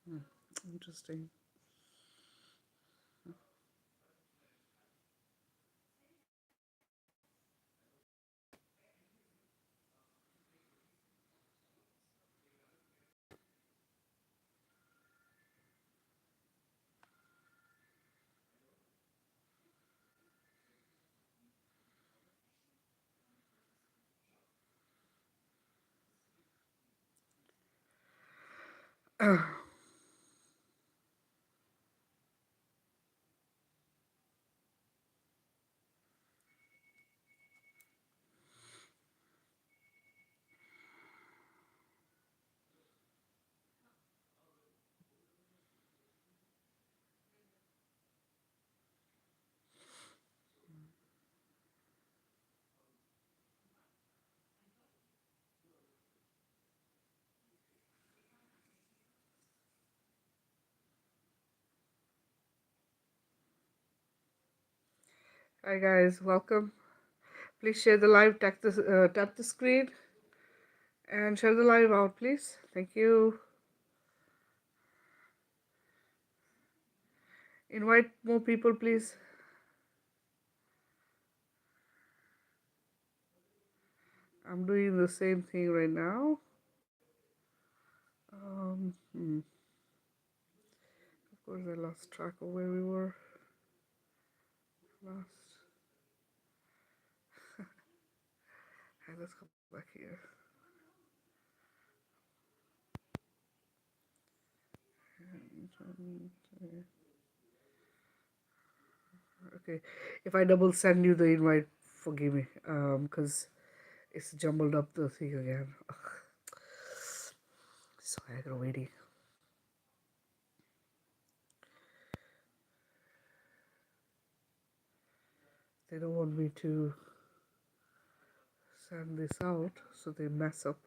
Hmm, interesting. Hi guys, welcome. Please share the live, tap the screen and share the live out, please. Thank you. Invite more people, please. I'm doing the same thing right now. Of course, I lost track of where we were last. Okay, let's go back here. Okay, if I double send you the invite, forgive me, because it's jumbled up the thing again. Ugh. So aggravating. They don't want me to send this out, so they mess up.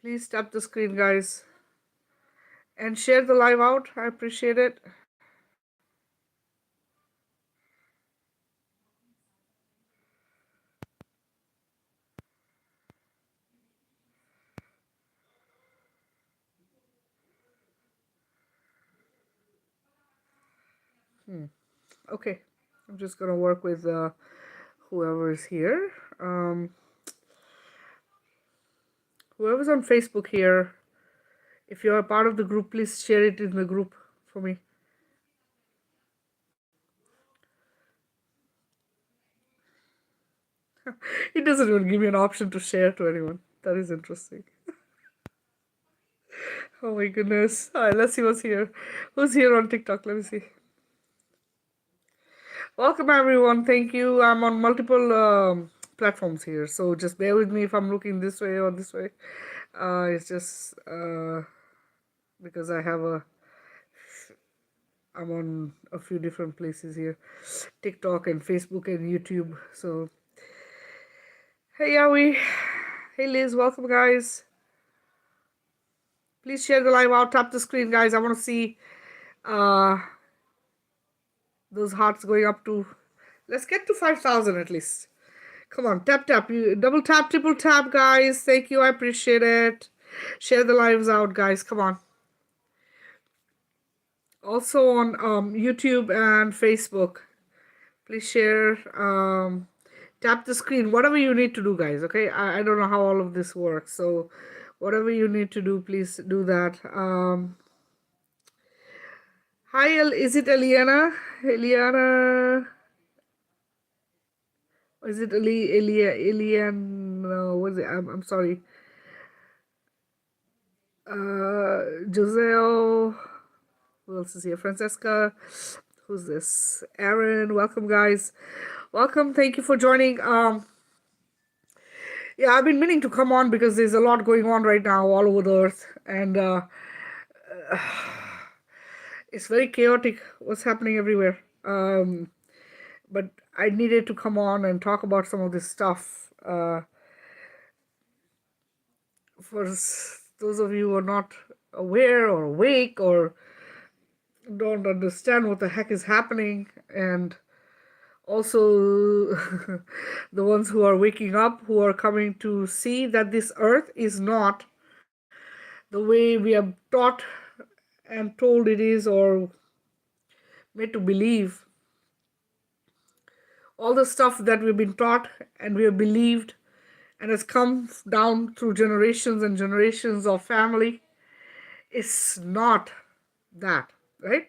Please tap the screen, guys, and share the live out. I appreciate it. Okay, I'm just gonna work with whoever is here. Whoever's on Facebook here, if you're a part of the group, please share it in the group for me. It doesn't even give me an option to share to anyone. That is interesting. Oh my goodness. All right, let's see what's here. Who's here on TikTok? Let me see. Welcome everyone. Thank you. I'm on multiple platforms here, so just bear with me if I'm looking this way or this way. It's just because I'm on a few different places here, TikTok and Facebook and YouTube. So hey Yowie, hey Liz, welcome guys. Please share the live out. Tap the screen, guys. I want to see uh, those hearts going up to. Let's get to 5,000 at least. Come on, tap tap. You double tap, triple tap, guys. Thank you. I appreciate it. Share the lives out, guys. Come on. Also on YouTube and Facebook. Please share. Tap the screen. Whatever you need to do, guys. Okay. I don't know how all of this works, so whatever you need to do, please do that. Hi, is it Eliana? Eliana. Is it Eliana? What is it? I'm sorry. Joselle. Who else is here? Francesca. Who's this? Aaron. Welcome, guys. Welcome. Thank you for joining. Yeah, I've been meaning to come on because there's a lot going on right now all over the earth, and it's very chaotic. What's happening everywhere? But I needed to come on and talk about some of this stuff. For those of you who are not aware or awake or don't understand what the heck is happening, and also the ones who are waking up, who are coming to see that this earth is not the way we are taught and told it is, or made to believe. All the stuff that we've been taught and we have believed and has come down through generations and generations of family is not that, right?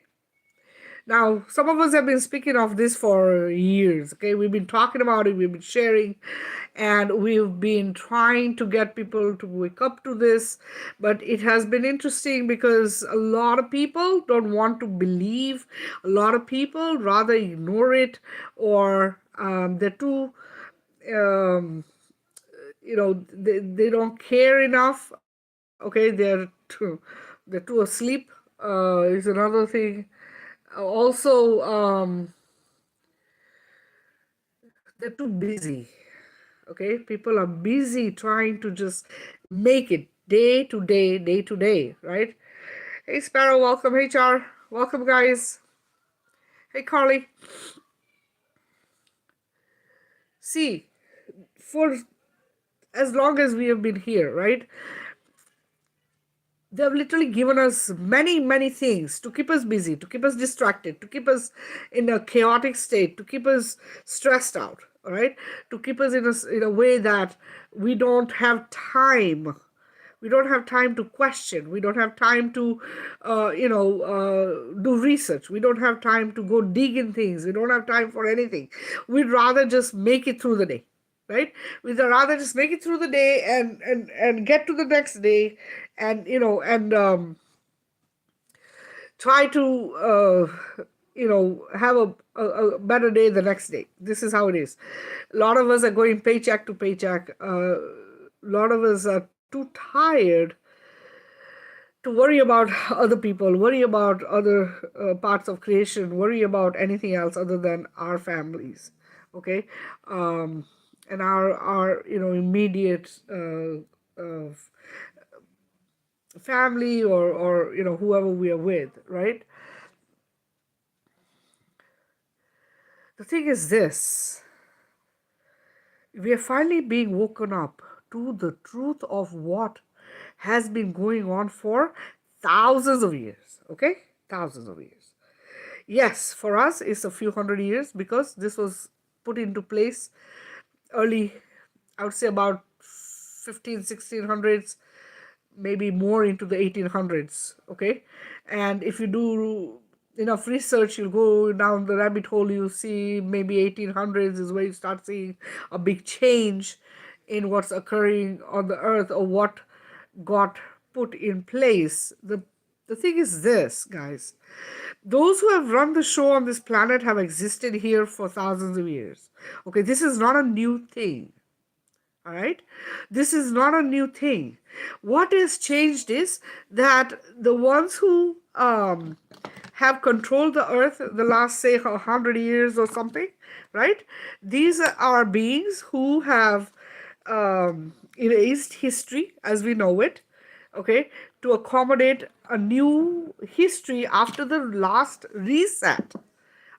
Now, some of us have been speaking of this for years. Okay, we've been talking about it, we've been sharing, and we've been trying to get people to wake up to this. But it has been interesting because a lot of people don't want to believe, a lot of people rather ignore it, or they're too they don't care enough. Okay, they're too asleep, is another thing. Also, they're too busy. Okay, people are busy trying to just make it day to day, right? Hey Sparrow, welcome. Hey Char, welcome guys. Hey Carly. See, for as long as we have been here, right, they have literally given us many things to keep us busy, to keep us distracted, to keep us in a chaotic state, to keep us stressed out, all right, to keep us in a way that we don't have time. We don't have time to question. We don't have time to do research. We don't have time to go dig in things. We don't have time for anything. We'd rather just make it through the day, right? We'd rather just make it through the day and get to the next day, and try to have a better day the next day. This is how it is. A lot of us are going paycheck to paycheck. A lot of us are too tired to worry about other people, worry about other parts of creation, worry about anything else other than our families, okay, and our immediate family, or whoever we are with, right? The thing is this: we are finally being woken up to the truth of what has been going on for thousands of years, okay? Thousands of years. Yes, for us, it's a few hundred years because this was put into place early, I would say about 1600s, maybe more into the 1800s, okay? And if you do enough research, you'll go down the rabbit hole, you'll see maybe 1800s is where you start seeing a big change in what's occurring on the earth, or what got put in place. The thing is this, guys: those who have run the show on this planet have existed here for thousands of years. Okay, this is not a new thing. All right, this is not a new thing. What has changed is that the ones who have controlled the earth the last, say, 100 years or something, right? These are beings who have erased history as we know it, okay, to accommodate a new history after the last reset.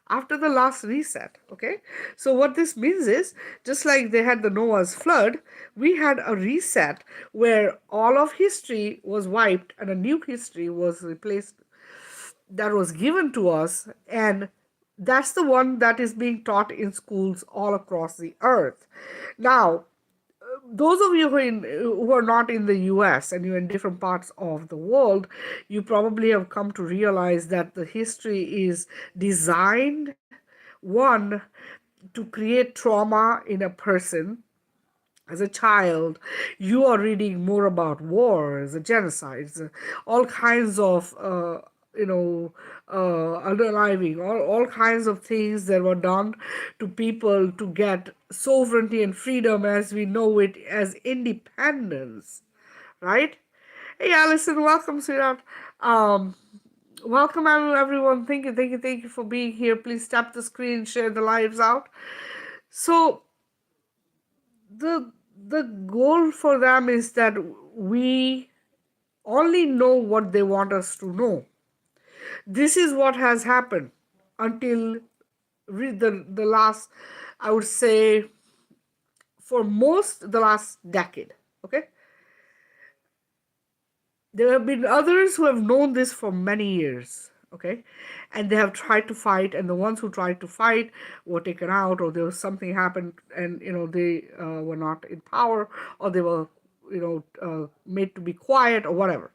After the last reset, okay? So what this means is, just like they had the Noah's flood, we had a reset where all of history was wiped and a new history was replaced, that was given to us, and that's the one that is being taught in schools all across the earth. Now, those of you who are not in the US and you're in different parts of the world, you probably have come to realize that the history is designed, one, to create trauma in a person. As a child, you are reading more about wars, genocides, all kinds of unaliving, all kinds of things that were done to people to get sovereignty and freedom as we know it, as independence, right? Hey Allison, welcome, sweetheart. um Welcome everyone. Thank you for being here. Please tap the screen, share the lives out. So the the goal for them is that we only know what they want us to know. This is what has happened until read the last, I would say, for most the last decade. Okay, there have been others who have known this for many years. Okay, and they have tried to fight, and the ones who tried to fight were taken out, or there was something happened, and they were not in power, or they were made to be quiet or whatever.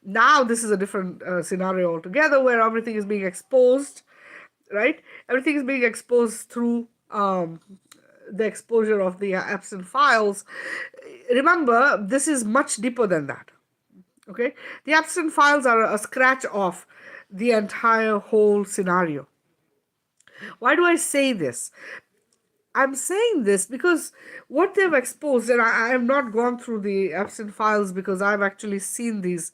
Now this is a different scenario altogether, where everything is being exposed, right? Everything is being exposed through the exposure of the Epstein files. Remember, this is much deeper than that. Okay, the Epstein files are a scratch off the entire whole scenario. Why do I say this? I'm saying this because what they've exposed, and I have not gone through the Epstein files because I've actually seen these.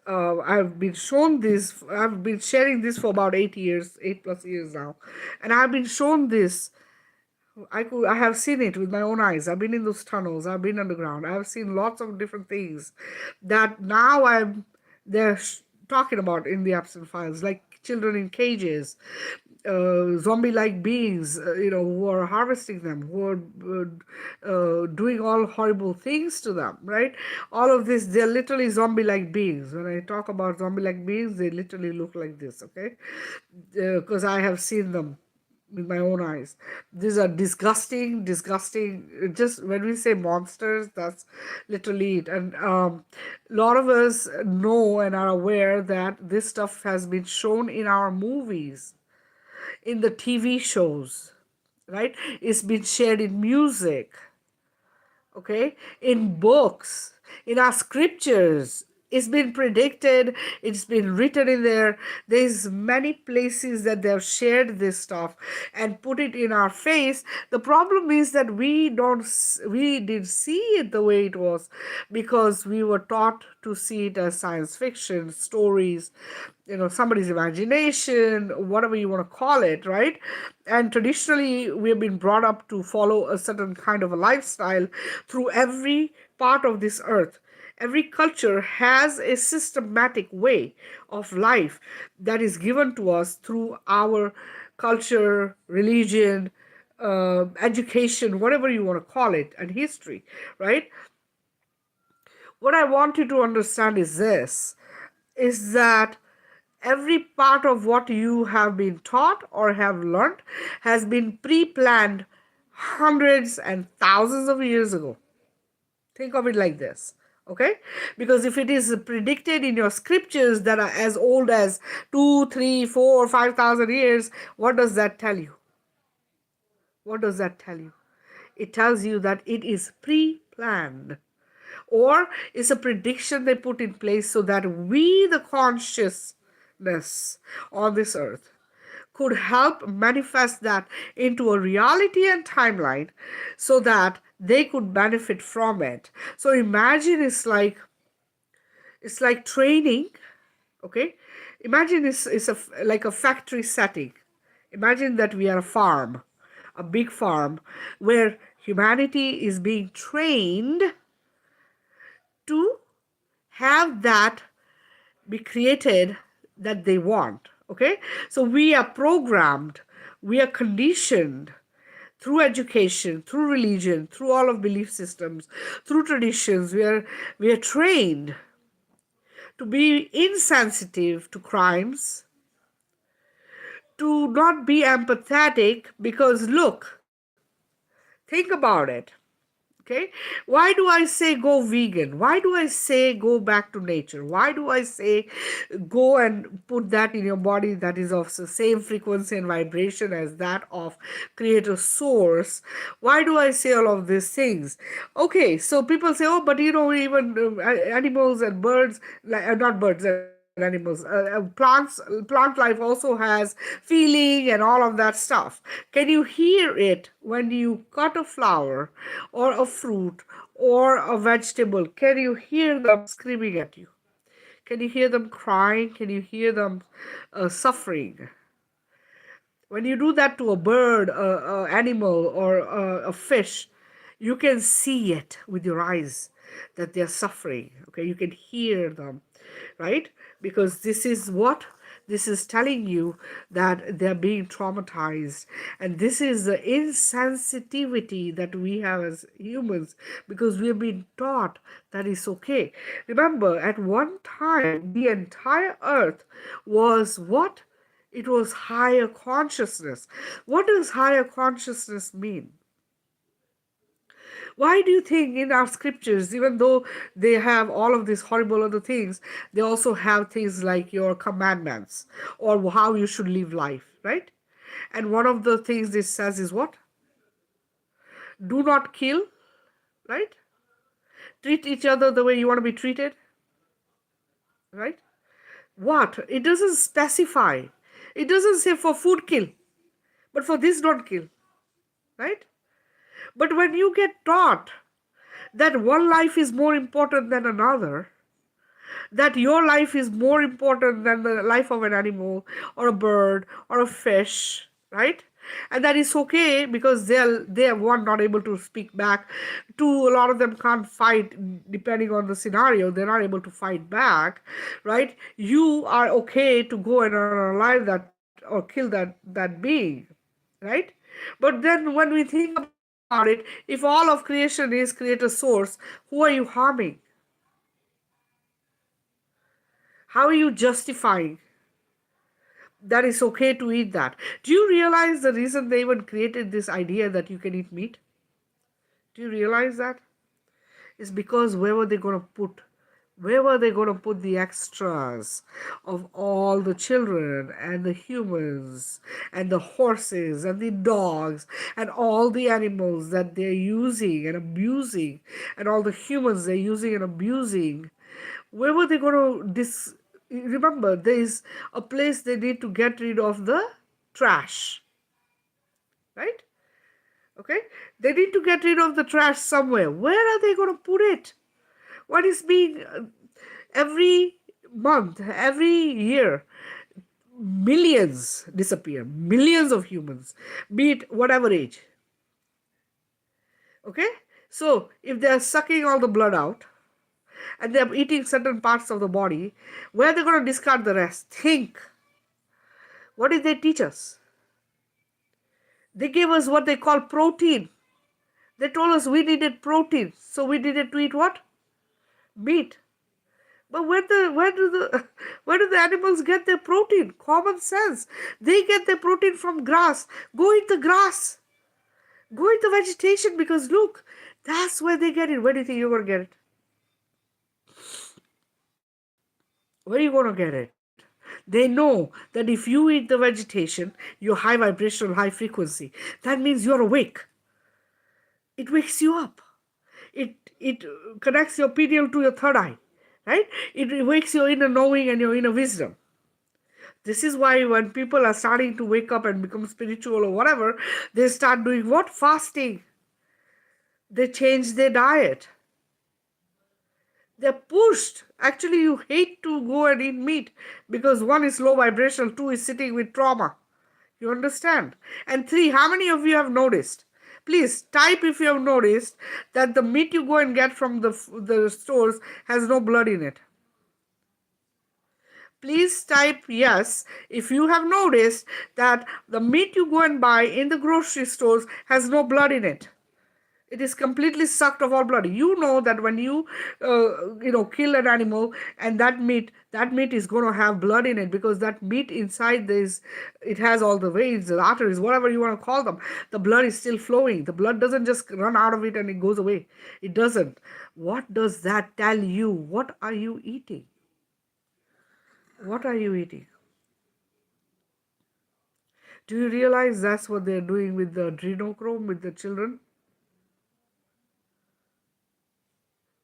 I've been shown this. I've been sharing this for about 8 years, 8+ years now, and I've been shown this. I have seen it with my own eyes. I've been in those tunnels. I've been underground. I've seen lots of different things that now they're talking about in the Epstein files, like children in cages, zombie-like beings, who are harvesting them, who are doing all horrible things to them, right? All of this, they're literally zombie-like beings. When I talk about zombie-like beings, they literally look like this, okay? Because I have seen them with my own eyes. These are disgusting, disgusting. Just when we say monsters, that's literally it. And a lot of us know and are aware that this stuff has been shown in our movies, in the TV shows, right? It's been shared in music, okay, in books, in our scriptures. It's been predicted, it's been written in there. There's many places that they've shared this stuff and put it in our face. The problem is that we didn't see it the way it was because we were taught to see it as science fiction stories, somebody's imagination, whatever you want to call it, right? And traditionally, we have been brought up to follow a certain kind of a lifestyle through every part of this earth. Every culture has a systematic way of life that is given to us through our culture, religion, education, whatever you want to call it, and history, right? What I want you to understand is this, is that every part of what you have been taught or have learned has been pre-planned hundreds and thousands of years ago. Think of it like this, okay? Because if it is predicted in your scriptures that are as old as 2, 3, 4, 5,000 years, what does that tell you? What does that tell you? It tells you that it is pre-planned, or it's a prediction they put in place so that we, the consciousness on this earth, could help manifest that into a reality and timeline so that they could benefit from it. So imagine it's like training, okay? Imagine it's like a factory setting. Imagine that we are a farm, a big farm, where humanity is being trained to have that be created that they want, okay? So we are programmed, we are conditioned through education, through religion, through all of belief systems, through traditions. We are trained to be insensitive to crimes, to not be empathetic, because look, think about it. Okay, why do I say go vegan? Why do I say go back to nature? Why do I say go and put that in your body that is of the same frequency and vibration as that of creator source? Why do I say all of these things? Okay, so people say, oh, but even animals and birds, like not birds and animals, plant life also has feeling and all of that stuff. Can you hear it when you cut a flower or a fruit or a vegetable? Can you hear them screaming at you? Can you hear them crying? Can you hear them suffering? When you do that to a bird, a animal, or a fish, you can see it with your eyes that they're suffering. Okay, you can hear them, right? Because this is what This is telling you that they're being traumatized. And this is the insensitivity that we have as humans because we have been taught that it's okay. Remember, at one time, the entire earth was what? It was higher consciousness. What does higher consciousness mean? Why do you think in our scriptures, even though they have all of these horrible other things, they also have things like your commandments or how you should live life, right? And one of the things this says is what? Do not kill, right? Treat each other the way you want to be treated, right? What? It doesn't specify. It doesn't say for food kill, but for this don't kill, right? But when you get taught that one life is more important than another, that your life is more important than the life of an animal or a bird or a fish, right? And that is okay because they're one not able to speak back. Two, a lot of them can't fight depending on the scenario. They're not able to fight back, right? You are okay to go and unalive that or kill that being, right? But then when we think about it, if all of creation is creator source, who are you harming? How are you justifying that it's okay to eat that? Do you realize the reason they even created this idea that you can eat meat? Do you realize that? It's because where were they going to put the extras of all the children and the humans and the horses and the dogs and all the animals that they're using and abusing and all the humans they're using and abusing? Where were they going to remember, there is a place they need to get rid of the trash, right? Okay, they need to get rid of the trash somewhere. Where are they going to put it? What is being every month, every year, millions disappear, millions of humans, be it whatever age. Okay, so if they are sucking all the blood out and they are eating certain parts of the body, where are they going to discard the rest? Think. What did they teach us? They gave us what they call protein. They told us we needed protein, so we needed to eat what? Meat. But where do the animals get their protein? Common sense. They get their protein from grass. Go eat the grass. Go eat the vegetation because look, that's where they get it. Where do you think you're gonna get it? Where are you gonna get it? They know that if you eat the vegetation, you're high vibrational, high frequency. That means you're awake. It wakes you up. It connects your pineal to your third eye, right? It wakes your inner knowing and your inner wisdom. This is why when people are starting to wake up and become spiritual or whatever, they start doing what? Fasting. They change their diet. They're pushed. Actually, you hate to go and eat meat because one is low vibrational, two is sitting with trauma. You understand? And three, how many of you have noticed? Please type if you have noticed that the meat you go and get from the stores has no blood in it. Please type yes if you have noticed that the meat you go and buy in the grocery stores has no blood in it. It is completely sucked of all blood. You know that when you kill an animal and that meat is going to have blood in it because that meat inside this, it has all the veins, the arteries, whatever you want to call them. The blood is still flowing. The blood doesn't just run out of it and it goes away. It doesn't. What does that tell you? What are you eating? What are you eating? Do you realize that's what they're doing with the adrenochrome with the children?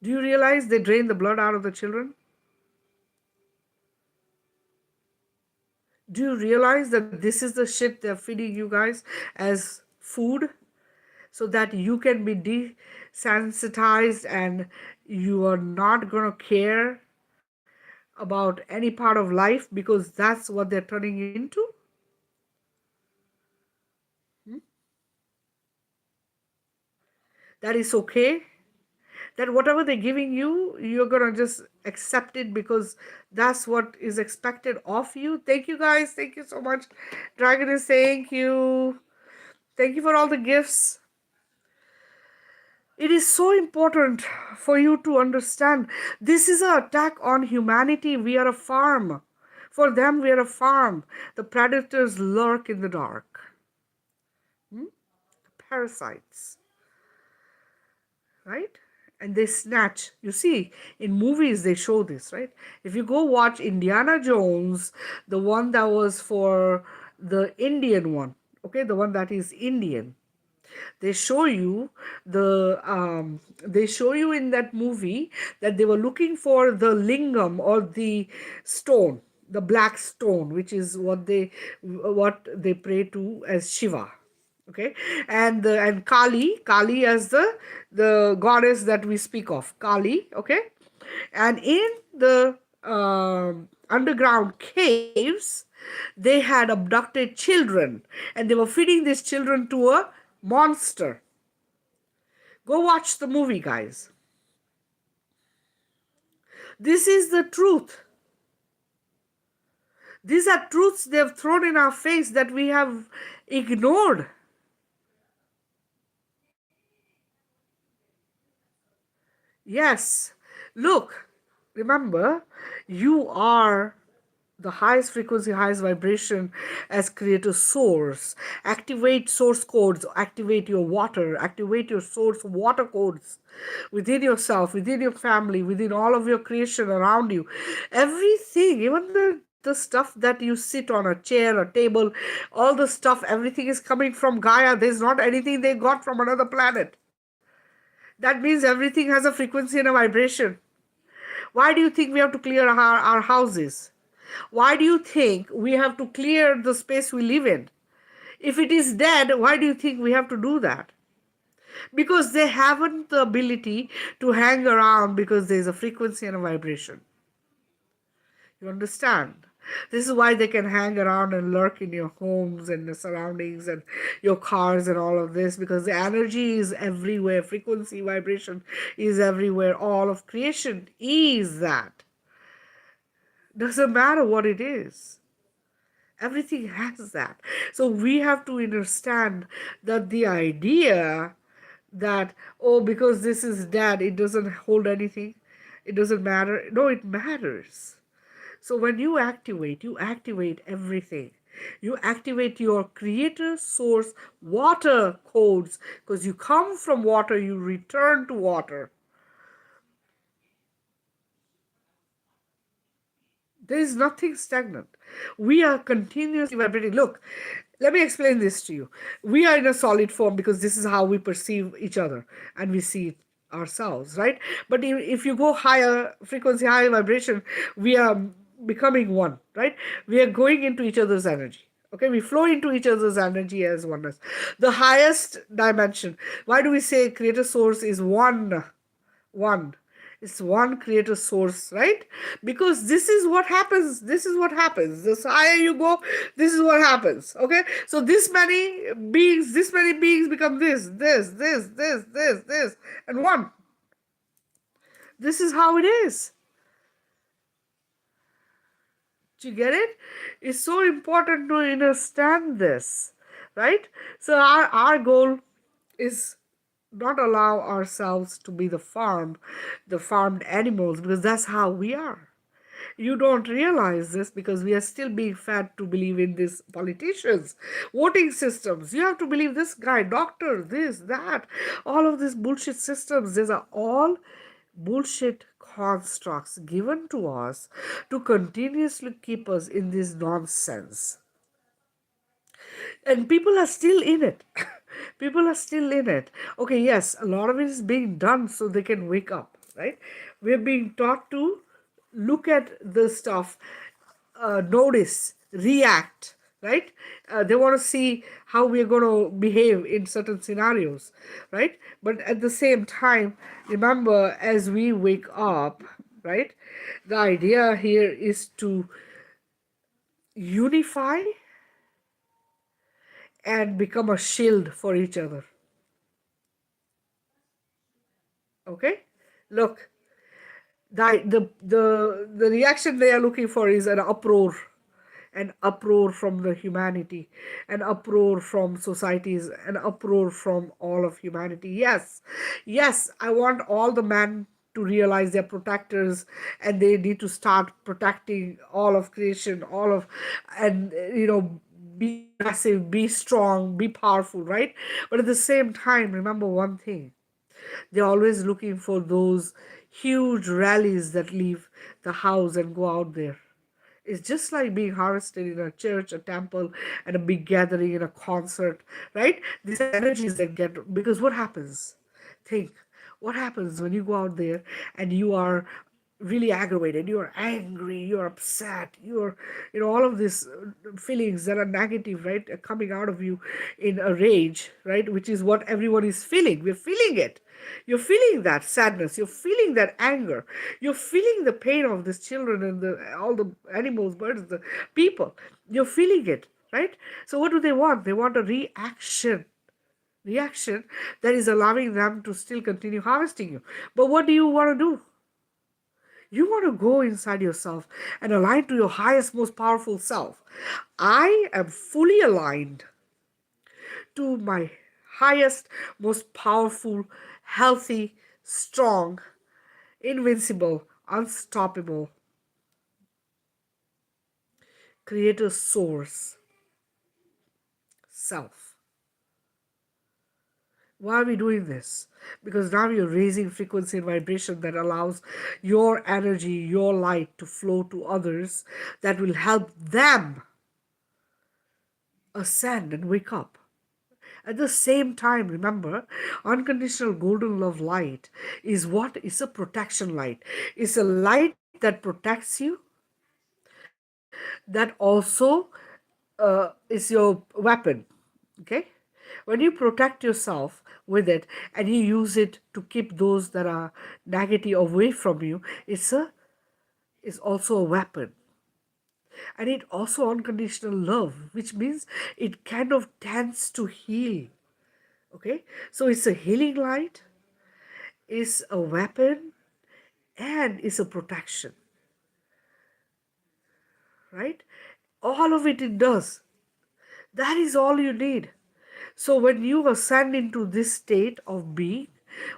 Do you realize they drain the blood out of the children? Do you realize that this is the shit they're feeding you guys as food so that you can be desensitized and you are not going to care about any part of life because that's what they're turning you into? That is okay. that whatever they're giving you, you're gonna just accept it because that's what is expected of you. Thank you guys. Thank you so much. Dragon is thank you. Thank you for all the gifts. It is so important for you to understand this is an attack on humanity. We are a farm. For them, we are a farm. The predators lurk in the dark. Parasites, right? And they snatch. You see, in movies, they show this, right? If you go watch Indiana Jones, the one that was for the Indian one, okay, the one that is Indian, they show you they show you in that movie that they were looking for the lingam or the stone, the black stone, which is what they pray to as Shiva. Okay, and Kali as the goddess that we speak of, Kali. Okay, and in the underground caves, they had abducted children and they were feeding these children to a monster. Go watch the movie, guys. This is the truth. These are truths they've thrown in our face that we have ignored. Yes. Look, remember, you are the highest frequency, highest vibration as creator source. Activate source codes, activate your water, activate your source water codes within yourself, within your family, within all of your creation around you. Everything, even the stuff that you sit on, a chair, a table, all the stuff, everything is coming from Gaia. There's not anything they got from another planet. That means everything has a frequency and a vibration. Why do you think we have to clear our houses? Why do you think we have to clear the space we live in? If it is dead, why do you think we have to do that? Because they haven't the ability to hang around because there's a frequency and a vibration. You understand? This is why they can hang around and lurk in your homes and the surroundings and your cars and all of this, because the energy is everywhere. Frequency, vibration is everywhere. All of creation is that. Doesn't matter what it is. Everything has that. So we have to understand that the idea that, oh, because this is dead, it doesn't hold anything, it doesn't matter. No, it matters. So when you activate everything. You activate your creator source water codes, because you come from water, you return to water. There is nothing stagnant. We are continuously vibrating. Look, let me explain this to you. We are in a solid form because this is how we perceive each other and we see ourselves, right? But if you go higher frequency, higher vibration, we are becoming one, right? We are going into each other's energy. Okay, we flow into each other's energy as oneness. The highest dimension. Why do we say creator source is one? One. It's one creator source, right? Because this is what happens. This is what happens. The higher you go, this is what happens. Okay? So this many beings become this, and one. This is how it is. Do you get it? It's so important to understand this, right? So our goal is not allow ourselves to be the farmed animals, because that's how we are. You don't realize this because we are still being fed to believe in these politicians, voting systems. You have to believe this guy, doctor, this, that, all of these bullshit systems. These are all bullshit constructs given to us to continuously keep us in this nonsense. And people are still in it. People are still in it. Okay, yes, a lot of it is being done so they can wake up, right? We're being taught to look at the stuff, notice, react, right? They want to see how we're going to behave in certain scenarios, right? But at the same time, remember, as we wake up, right, the idea here is to unify and become a shield for each other. Okay? Look, the reaction they are looking for is an uproar from the humanity, an uproar from societies, an uproar from all of humanity. Yes, yes, I want all the men to realize they're protectors, and they need to start protecting all of creation, all of, and be massive, be strong, be powerful, right? But at the same time, remember one thing: they're always looking for those huge rallies that leave the house and go out there. It's just like being harvested in a church, a temple, and a big gathering in a concert, right? These are energies that get, because what happens? Think, what happens when you go out there and you are really aggravated, you're angry, you're upset, all of these feelings that are negative, right, are coming out of you in a rage, right, which is what everyone is feeling. We're feeling it. You're feeling that sadness, you're feeling that anger, you're feeling the pain of these children and all the animals, birds, the people. You're feeling it, right? So what do they want? They want a reaction that is allowing them to still continue harvesting you. But what do you want to do? You want to go inside yourself and align to your highest, most powerful self. I am fully aligned to my highest, most powerful, healthy, strong, invincible, unstoppable creator source self. Why are we doing this? Because now you're raising frequency and vibration that allows your energy, your light to flow to others, that will help them ascend and wake up. At the same time, remember, unconditional golden love light is what? Is a protection light. It's a light that protects you, that also is your weapon. Okay? When you protect yourself with it and you use it to keep those that are negative away from you, it's also a weapon. And it also unconditional love, which means it kind of tends to heal. Okay, so it's a healing light, is a weapon, and is a protection, right? All of it does. That is all you need. So when you ascend into this state of being,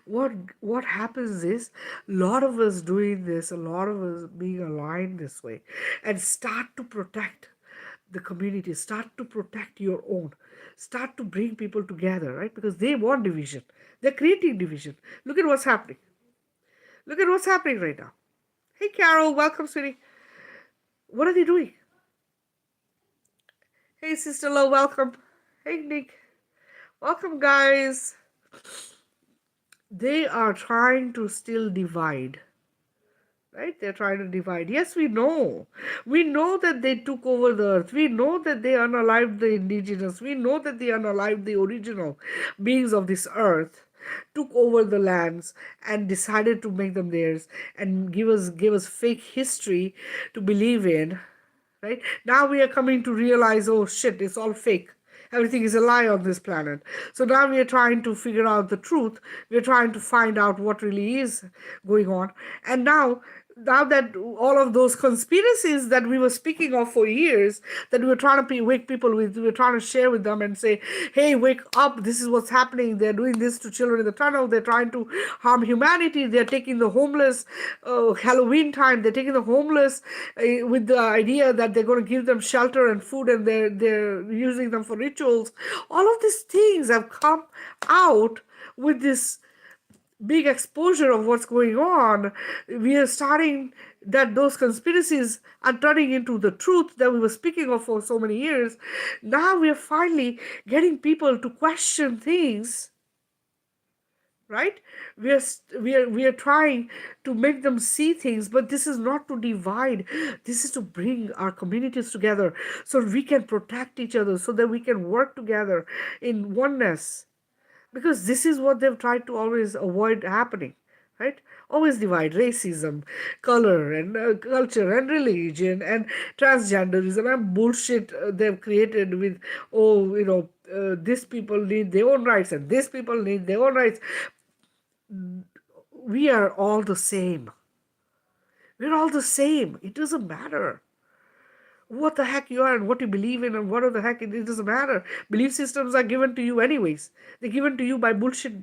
what happens is, a lot of us doing this, a lot of us being aligned this way, and start to protect the community, start to protect your own, start to bring people together, right? Because they want division. They're creating division. Look at what's happening. Look at what's happening right now. Hey, Carol, welcome, sweetie. What are they doing? Hey, Sister Lo, welcome. Hey, Nick. Welcome, guys. They are trying to still divide, right? They're trying to divide. Yes, we know. We know that they took over the earth. We know that they unalived the indigenous. We know that they unalived the original beings of this earth, took over the lands and decided to make them theirs and give us fake history to believe in, right? Now we are coming to realize, oh shit, it's all fake. Everything is a lie on this planet. So now we are trying to figure out the truth. We're trying to find out what really is going on. And now that all of those conspiracies that we were speaking of for years, that we were trying to wake people with, we were trying to share with them and say, hey, wake up, this is what's happening. They're doing this to children in the tunnel. They're trying to harm humanity. They're taking the homeless, Halloween time, they're taking the homeless with the idea that they're going to give them shelter and food, and they're using them for rituals. All of these things have come out with this big exposure of what's going on. We are starting that those conspiracies are turning into the truth that we were speaking of for so many years. Now we are finally getting people to question things, right? We are trying to make them see things, but this is not to divide. This is to bring our communities together so we can protect each other, so that we can work together in oneness, because this is what they've tried to always avoid happening, right? Always divide: racism, color, and culture, and religion, and transgenderism, and bullshit they've created with, oh, these people need their own rights and these people need their own rights. we are all the same. We're all the same. It doesn't matter what the heck you are and what you believe in and what the heck it doesn't matter. Belief systems are given to you anyways. They're given to you by bullshit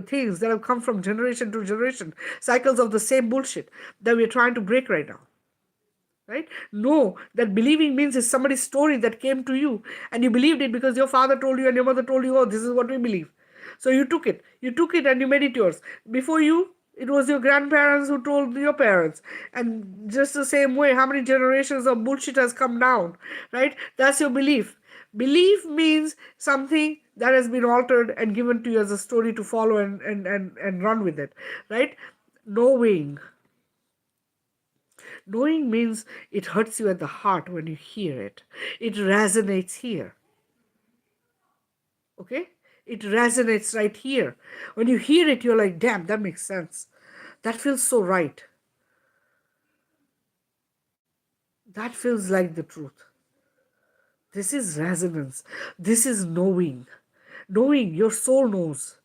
things that have come from generation to generation, cycles of the same bullshit that we're trying to break right now. Right? Know that believing means it's somebody's story that came to you and you believed it because your father told you and your mother told you, oh, this is what we believe. So you took it. You took it and you made it yours. Before you, it was your grandparents who told your parents. And just the same way, how many generations of bullshit has come down, right? That's your belief. Belief means something that has been altered and given to you as a story to follow and run with it, right? Knowing. Knowing means it hurts you at the heart when you hear it. It resonates here. Okay? It resonates right here. When you hear it, you're like, damn, that makes sense. That feels so right. That feels like the truth. This is resonance. This is knowing. Knowing, your soul knows.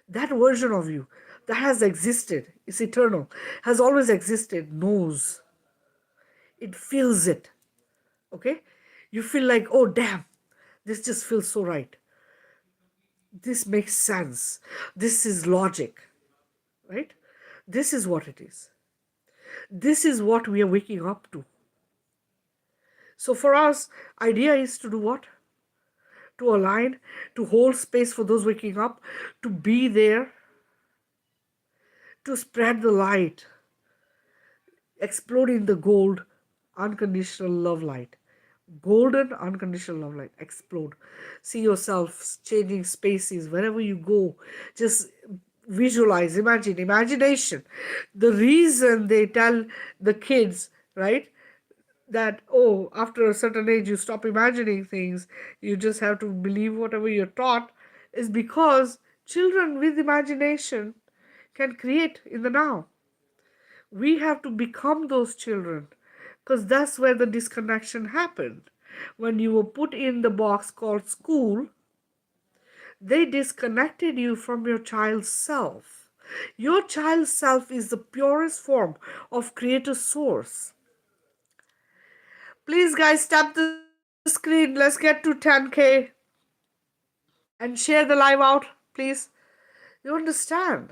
That version of you that has existed, is eternal, has always existed, knows. It feels it. Okay? You feel like, oh, damn, this just feels so right. This makes sense. This is logic, right? This is what it is. This is what we are waking up to. So for us, idea is to do what? To align, to hold space for those waking up, to be there, to spread the light, exploding the gold, unconditional love light. Golden unconditional love light. Explode. See yourself changing spaces wherever you go. Just visualize, imagine, imagination. The reason they tell the kids, right, that, oh, after a certain age you stop imagining things, you just have to believe whatever you're taught, is because children with imagination can create in the now. We have to become those children, because that's where the disconnection happened. When you were put in the box called school, they disconnected you from your child's self. Your child's self is the purest form of creator source. Please, guys, tap the screen. Let's get to 10K and share the live out, please. You understand?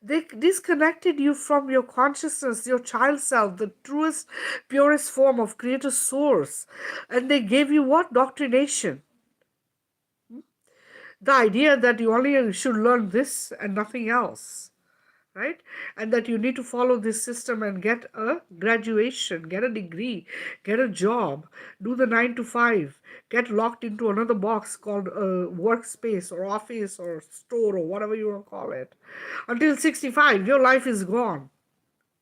They disconnected you from your consciousness, your child self, the truest, purest form of creator source. And they gave you what? Doctrination. The idea that you only should learn this and nothing else, right? And that you need to follow this system and get a graduation, get a degree, get a job, do the 9 to 5, get locked into another box called a workspace or office or store or whatever you want to call it. Until 65, your life is gone.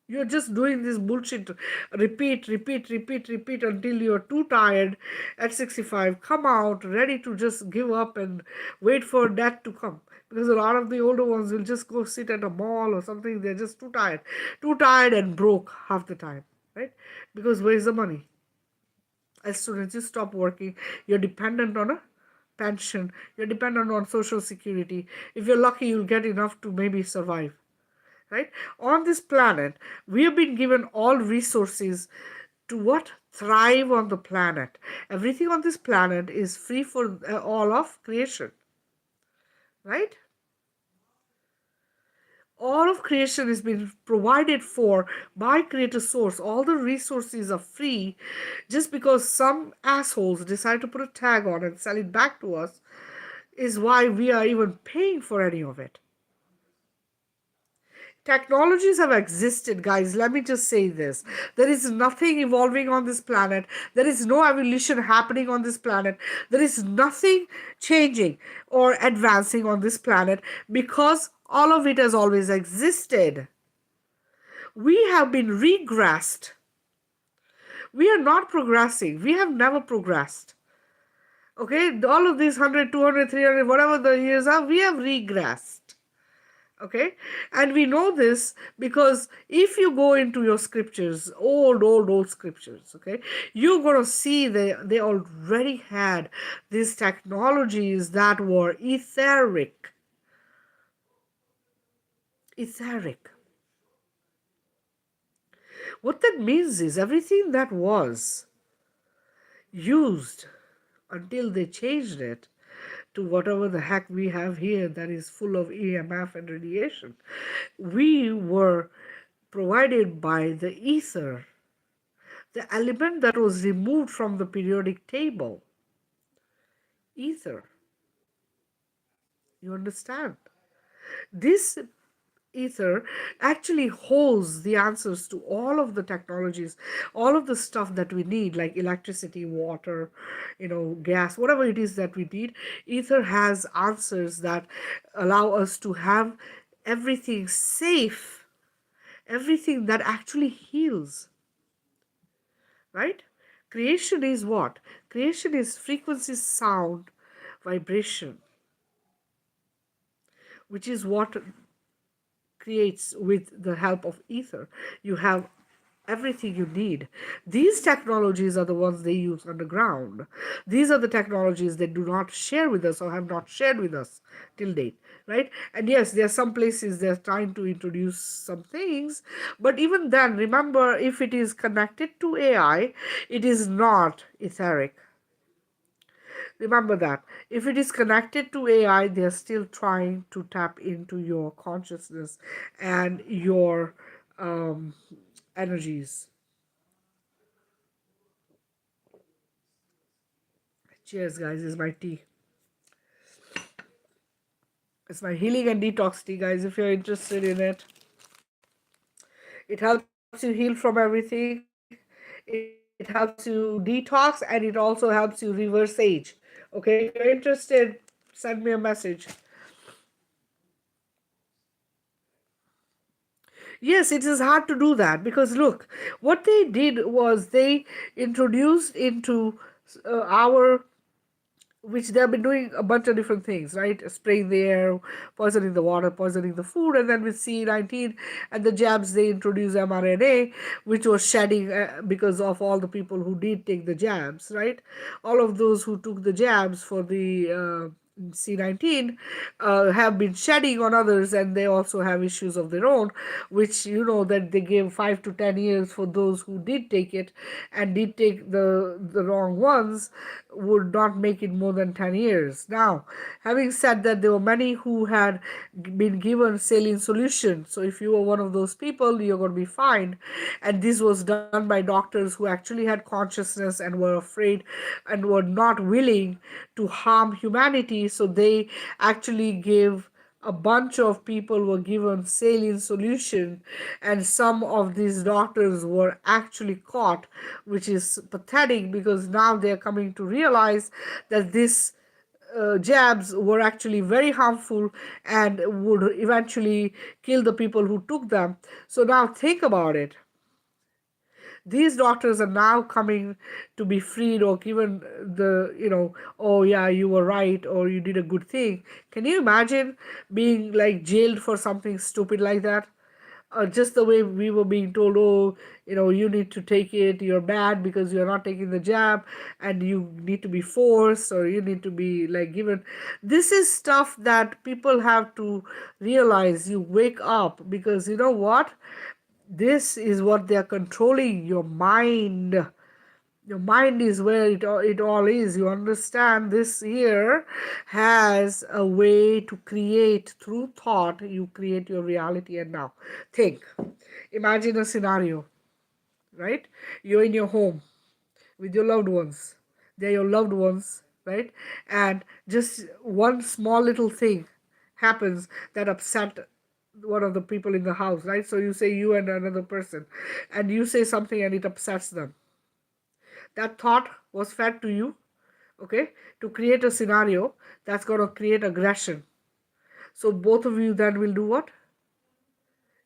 You're just doing this bullshit, repeat until you're too tired at 65. Come out, ready to just give up and wait for death to come. Because a lot of the older ones will just go sit at a mall or something. They're just too tired and broke half the time, right? Because where's the money? As soon as you stop working, you're dependent on a pension, you're dependent on social security. If you're lucky, you'll get enough to maybe survive. Right? On this planet, we have been given all resources to what? Thrive on the planet. Everything on this planet is free for all of creation. Right? All of creation is being provided for by creator source. All the resources are free. Just because some assholes decide to put a tag on and sell it back to us is why we are even paying for any of it. Technologies have existed, guys. Let me just say this. There is nothing evolving on this planet. There is no evolution happening on this planet. There is nothing changing or advancing on this planet because all of it has always existed. We have been regressed. We are not progressing. We have never progressed. Okay? All of these 100, 200, 300, whatever the years are, we have regressed. Okay, and we know this because if you go into your scriptures, old scriptures, okay, you're going to see they already had these technologies that were etheric. etheric. What that means is everything that was used until they changed it to whatever the heck we have here that is full of EMF and radiation, we were provided by the ether, the element that was removed from the periodic table. Ether. You understand? This ether actually holds the answers to all of the technologies, all of the stuff that we need, like electricity, water, gas, whatever it is that we need. Ether has answers that allow us to have everything safe, everything that actually heals, right? Creation is what? Creation is frequency, sound, vibration, which is what creates with the help of ether. You have everything you need. These technologies are the ones they use underground. These are the technologies they do not share with us or have not shared with us till date, right? And yes, there are some places they're trying to introduce some things, but even then, remember, if it is connected to AI, it is not etheric. Remember that. If it is connected to AI, they're still trying to tap into your consciousness and your energies. Cheers, guys. This is my tea. It's my healing and detox tea, guys, if you're interested in it. It helps you heal from everything. It helps you detox, and it also helps you reverse age. Okay, if you're interested, send me a message. Yes, it is hard to do that because look, what they did was they introduced into our, which they have been doing a bunch of different things, right? Spraying the air, poisoning the water, poisoning the food, and then with C-19 and the jabs, they introduced mRNA, which was shedding because of all the people who did take the jabs, right? All of those who took the jabs for the C-19 have been shedding on others, and they also have issues of their own, which that they gave 5 to 10 years for those who did take it and did take the wrong ones, would not make it more than 10 years. Now, having said that, there were many who had been given saline solution. So if you were one of those people, you're going to be fine. And this was done by doctors who actually had consciousness and were afraid and were not willing to harm humanity. So they actually gave, a bunch of people were given saline solution, and some of these doctors were actually caught, which is pathetic because now they're coming to realize that this jabs were actually very harmful and would eventually kill the people who took them. So now think about it. These doctors are now coming to be freed or given oh yeah, you were right, or you did a good thing. Can you imagine being like jailed for something stupid like that? Just the way we were being told, oh, you need to take it, you're bad because you're not taking the jab, and you need to be forced, or you need to be like given. This is stuff that people have to realize. You wake up, because you know what? This is what they are controlling, your mind. Your mind is where it all is. You understand? This here has a way to create through thought. You create your reality. And now think, imagine a scenario, right? You're in your home with your loved ones. They're your loved ones, right? And just one small little thing happens that upset one of the people in the house, right? So you say, you and another person, and you say something and it upsets them. That thought was fed to you, okay, to create a scenario that's going to create aggression. So both of you then will do what?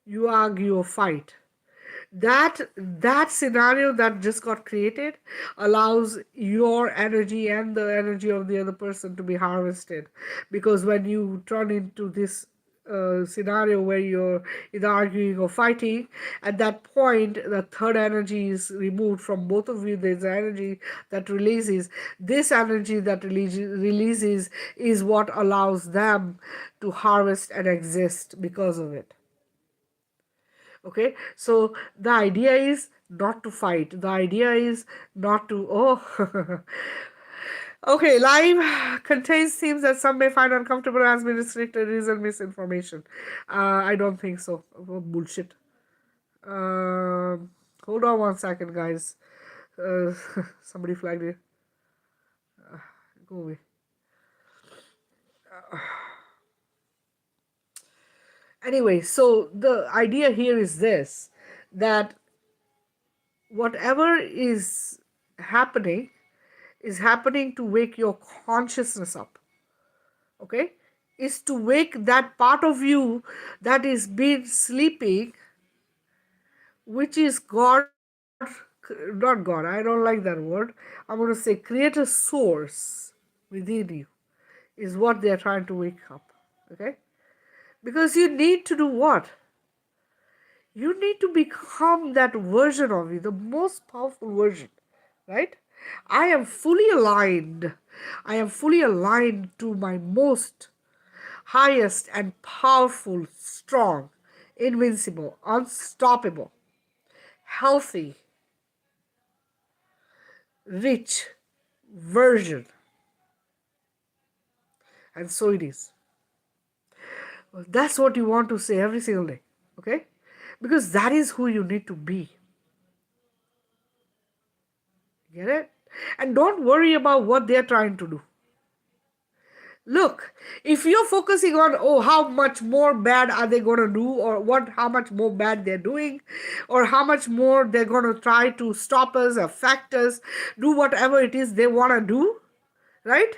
You argue or fight. That scenario that just got created allows your energy and the energy of the other person to be harvested, because when you turn into this scenario where you're either arguing or fighting, at that point the third energy is removed from both of you. There's energy that releases. This energy that releases is what allows them to harvest and exist because of it. Okay, so the idea is not to fight. The idea is not to, oh. Okay, live contains themes that some may find uncomfortable, has been restricted, reason misinformation. I don't think so. Oh, bullshit. Um, Hold on one second, guys. Uh, Somebody flagged it. Go away. Anyway, so the idea here is this, that whatever happening is happening to wake your consciousness up. Okay? Is to wake that part of you that is been sleeping, which is God, not God, I don't like that word. I'm going to say creator source within you is what they are trying to wake up. Okay? Because you need to do what? You need to become that version of you, the most powerful version, right? I am fully aligned. I am fully aligned to my most highest and powerful, strong, invincible, unstoppable, healthy, rich version. And so it is. Well, that's what you want to say every single day, okay? Because that is who you need to be. Get it? And don't worry about what they're trying to do. Look, if you're focusing on, oh, how much more bad are they going to do, or how much more bad they're doing, or how much more they're going to try to stop us, affect us, do whatever it is they want to do, right?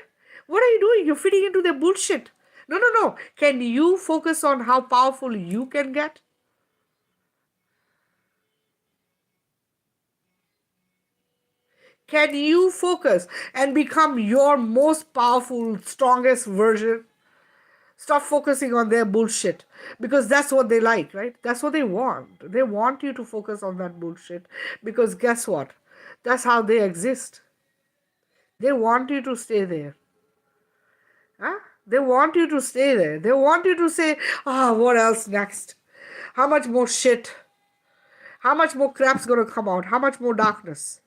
What are you doing? You're feeding into their bullshit. No, no, no. Can you focus on how powerful you can get? Can you focus and become your most powerful, strongest version? Stop focusing on their bullshit, because that's what they like, right? That's what they want. They want you to focus on that bullshit, because guess what? That's how they exist. They want you to stay there. Huh? They want you to stay there. They want you to say, what else next? How much more shit? How much more crap's gonna come out? How much more darkness?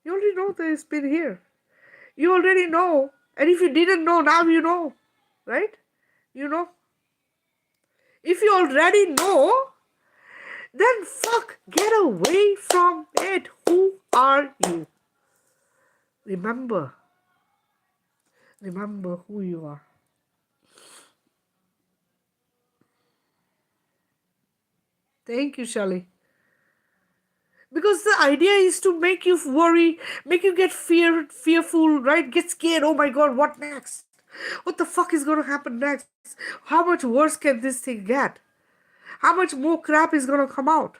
You already know that it's been here. You already know. And if you didn't know, now you know. Right? You know. If you already know, then fuck, get away from it. Who are you? Remember. Remember who you are. Thank you, Shelly. Because the idea is to make you worry, make you get fearful, right? Get scared. Oh my God, what next? What the fuck is going to happen next? How much worse can this thing get? How much more crap is going to come out?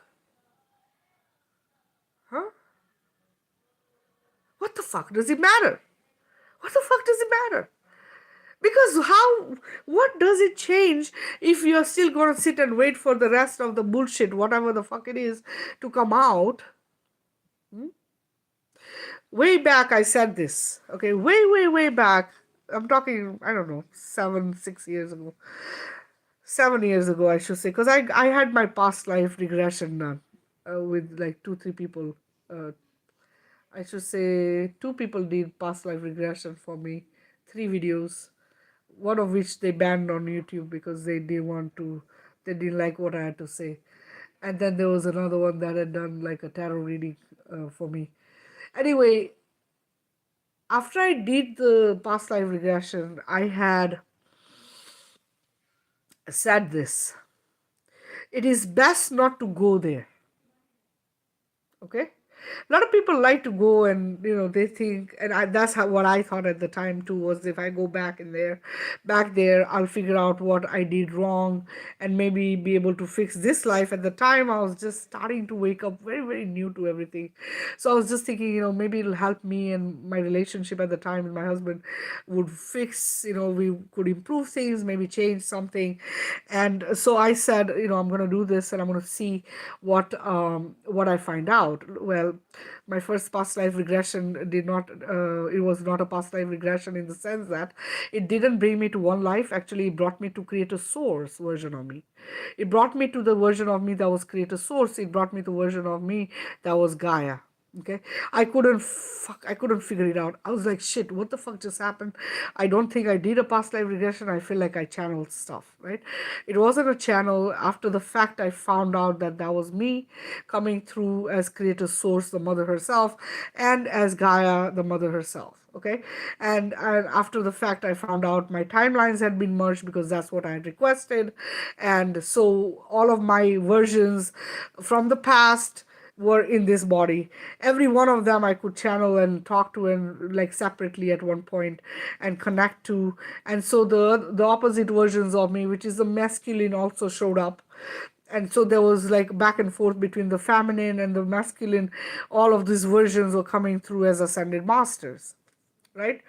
Huh? What the fuck does it matter? What the fuck does it matter? Because what does it change if you're still going to sit and wait for the rest of the bullshit, whatever the fuck it is, to come out? Way back, I said this. Okay, way back. I'm talking, I don't know, 6 years ago. 7 years ago, I should say, because I had my past life regression done with like 2-3 people. Uh, I should say 2 people did past life regression for me, 3 videos, one of which they banned on YouTube because they didn't like what I had to say. And then there was another one that had done like a tarot reading for me. Anyway, after I did the past life regression, I had said this. It is best not to go there. Okay? A lot of people like to go, and they think, and that's what I thought at the time too, was if I go back there, I'll figure out what I did wrong and maybe be able to fix this life. At the time, I was just starting to wake up, very very new to everything. So I was just thinking, maybe it'll help me, and my relationship at the time with my husband would fix, we could improve things, maybe change something. And so I said, I'm going to do this, and I'm going to see what I find out. Well, my first past life regression did not, it was not a past life regression in the sense that it didn't bring me to one life. Actually, it brought me to creator source version of me. It brought me to the version of me that was creator source. It brought me to version of me that was Gaia. Okay, I couldn't figure it out. I was like, shit, what the fuck just happened? I don't think I did a past life regression. I feel like I channeled stuff, right? It wasn't a channel. After the fact, I found out that that was me coming through as creator source, the mother herself, and as Gaia, the mother herself. Okay, and after the fact, I found out my timelines had been merged because that's what I had requested, and so all of my versions from the past were in this body. Every one of them I could channel and talk to, and like separately at one point, and connect to. And so the opposite versions of me, which is the masculine, also showed up. And so there was like back and forth between the feminine and the masculine. All of these versions were coming through as ascended masters, right?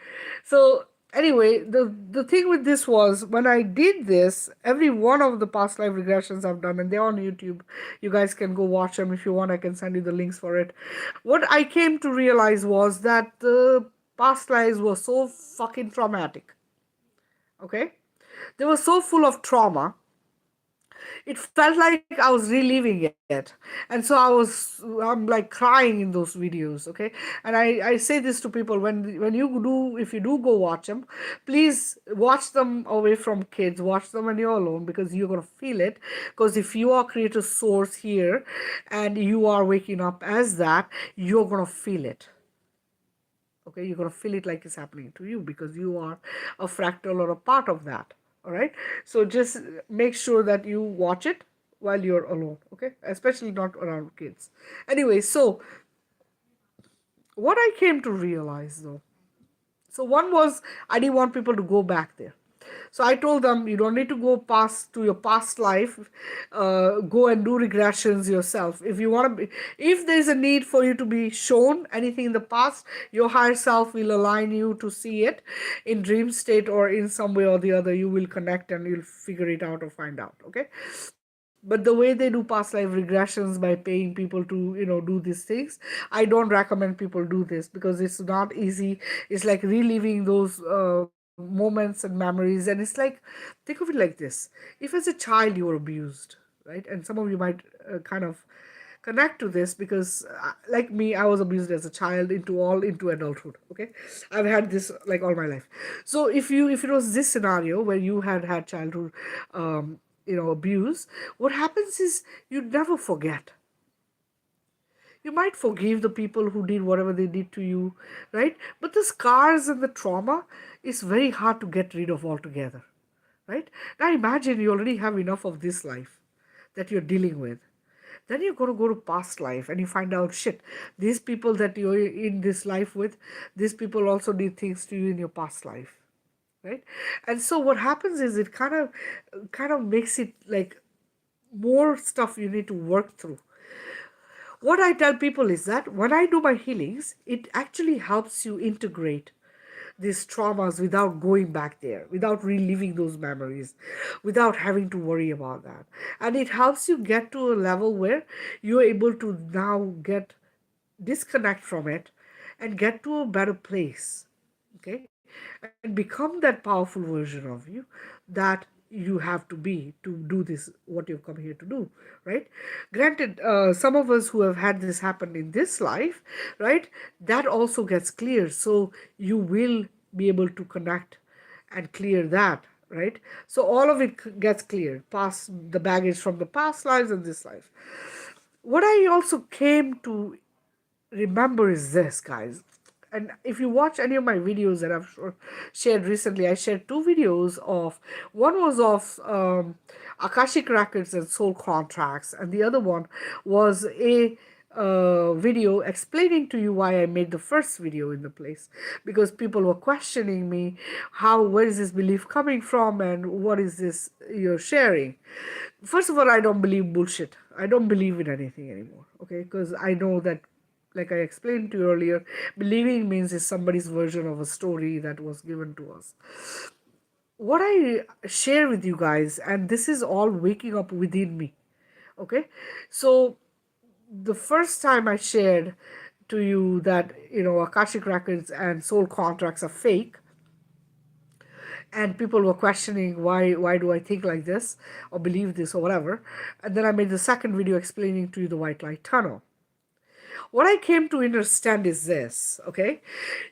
So anyway, the thing with this was, when I did this, every one of the past life regressions I've done, and they're on YouTube, you guys can go watch them. If you want, I can send you the links for it. What I came to realize was that the past lives were so fucking traumatic. Okay, they were so full of trauma, it felt like I was reliving it. And so I'm like crying in those videos. Okay, and I say this to people, when you do, if you do go watch them, please watch them away from kids, watch them when you're alone, because you're going to feel it. Because if you are creator source here and you are waking up as that, you're going to feel it. Okay, you're going to feel it like it's happening to you, because you are a fractal or a part of that. All right, so just make sure that you watch it while you're alone. Okay, especially not around kids. Anyway, so what I came to realize though, so one was, I didn't want people to go back there. So I told them, you don't need to go past to your past life. Go and do regressions yourself. If you want to be, if there's a need for you to be shown anything in the past, your higher self will align you to see it in dream state, or in some way or the other. You will connect and you'll figure it out or find out. Okay. But the way they do past life regressions by paying people to, do these things, I don't recommend people do this, because it's not easy. It's like reliving those moments and memories. And it's like, think of it like this: if as a child you were abused, right? And some of you might kind of connect to this, because like me, I was abused as a child into adulthood. Okay, I've had this like all my life. So if it was this scenario where you had childhood abuse, what happens is you never forget. You might forgive the people who did whatever they did to you, right? But the scars and the trauma is very hard to get rid of altogether, right? Now imagine you already have enough of this life that you're dealing with. Then you're going to go to past life and you find out, shit, these people that you're in this life with, these people also did things to you in your past life, right? And so what happens is, it kind of makes it like more stuff you need to work through. What I tell people is that when I do my healings, it actually helps you integrate these traumas without going back there, without reliving those memories, without having to worry about that. And it helps you get to a level where you're able to now disconnect from it and get to a better place. Okay, and become that powerful version of you that you have to be to do this, what you've come here to do, right? Granted, some of us who have had this happen in this life, right, that also gets clear. So you will be able to connect and clear that, right? So all of it gets cleared, past the baggage from the past lives and this life. What I also came to remember is this, guys. And if you watch any of my videos that I've shared recently, I shared two videos of, one was of Akashic Records and soul contracts, and the other one was a video explaining to you why I made the first video in the place, because people were questioning me, where is this belief coming from, and what is this you're sharing. First of all, I don't believe bullshit. I don't believe in anything anymore, okay? Because I know that, like I explained to you earlier, believing means is somebody's version of a story that was given to us. What I share with you guys, and this is all waking up within me, okay? So the first time I shared to you that, Akashic records and soul contracts are fake, and people were questioning why do I think like this or believe this or whatever, and then I made the second video explaining to you the white light tunnel. What I came to understand is this, okay?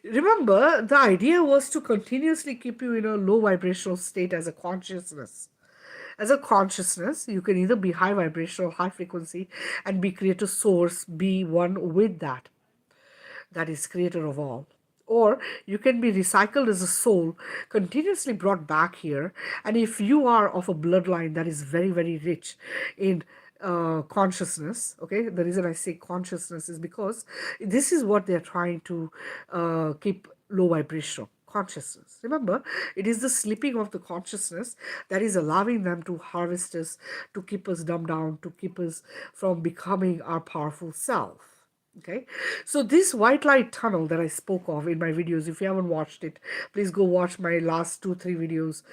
Remember, the idea was to continuously keep you in a low vibrational state as a consciousness. As a consciousness, you can either be high vibrational, high frequency, and be creator source, be one with that is creator of all. Or you can be recycled as a soul, continuously brought back here. And if you are of a bloodline that is very, very rich in consciousness, okay, the reason I say consciousness is because this is what they're trying to keep low vibrational consciousness. Remember, it is the slipping of the consciousness that is allowing them to harvest us, to keep us dumbed down, to keep us from becoming our powerful self. Okay, so this white light tunnel that I spoke of in my videos, if you haven't watched it, please go watch my last 2 3 videos.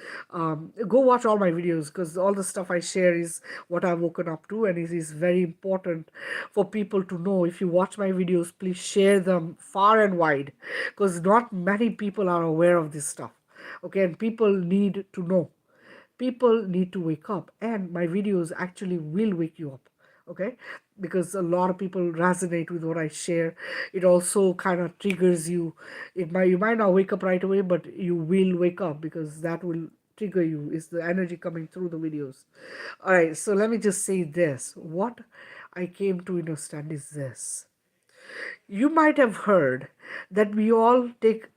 Go watch all my videos, because all the stuff I share is what I've woken up to, and it is very important for people to know. If you watch my videos, please share them far and wide, because not many people are aware of this stuff. Okay, and people need to know. People need to wake up, and my videos actually will wake you up. Okay, because a lot of people resonate with what I share. It also kind of triggers you. You might not wake up right away, but you will wake up, because that will trigger you, is the energy coming through the videos. All right, so let me just say this. What I came to understand is this: you might have heard that we all take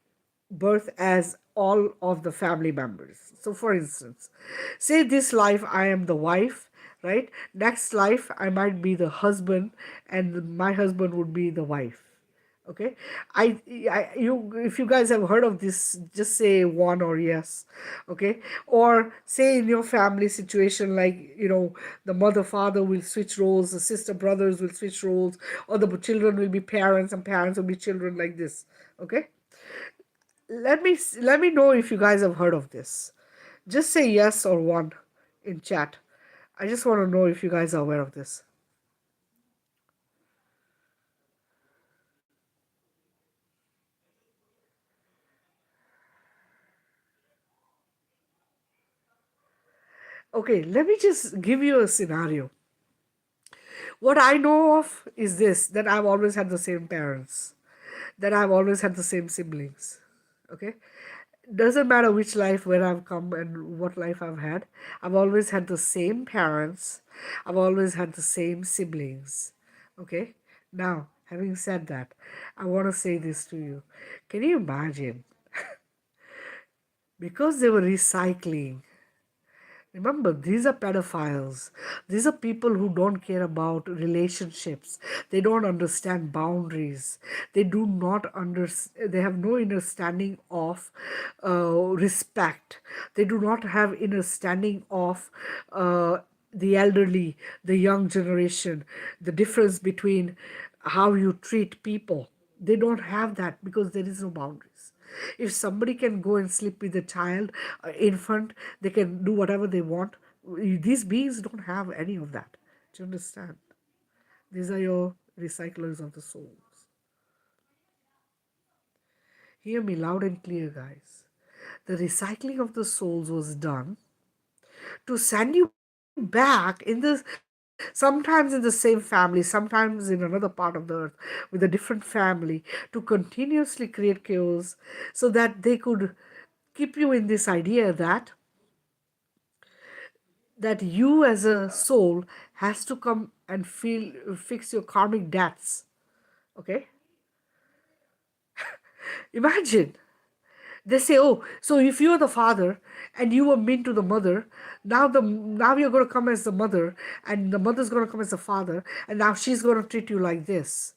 birth as all of the family members. So, for instance, say this life I am the wife, right? Next life I might be the husband, and my husband would be the wife. Okay, you, if you guys have heard of this, just say one or yes. Okay, or say in your family situation, like, the mother father will switch roles, the sister brothers will switch roles, or the children will be parents and parents will be children, like this. Okay, let me know if you guys have heard of this. Just say yes or one in chat. I just want to know if you guys are aware of this. Okay, let me just give you a scenario. What I know of is this: that I've always had the same parents, that I've always had the same siblings. Okay? Doesn't matter which life, where I've come, and what life I've had. I've always had the same parents. I've always had the same siblings. Okay? Now, having said that, I want to say this to you. Can you imagine? Because they were recycling. Remember, these are pedophiles. These are people who don't care about relationships. They don't understand boundaries. They do not They have no understanding of respect. They do not have understanding of the elderly, the young generation, the difference between how you treat people. They don't have that, because there is no boundaries. If somebody can go and sleep with a child, infant, they can do whatever they want. These beings don't have any of that. Do you understand? These are your recyclers of the souls. Hear me loud and clear, guys. The recycling of the souls was done to send you back sometimes in the same family, sometimes in another part of the earth with a different family, to continuously create chaos, so that they could keep you in this idea that you as a soul has to come and fix your karmic debts. Okay, imagine. They say, oh, so if you're the father and you were mean to the mother, now you're going to come as the mother, and the mother's going to come as the father, and now she's going to treat you like this,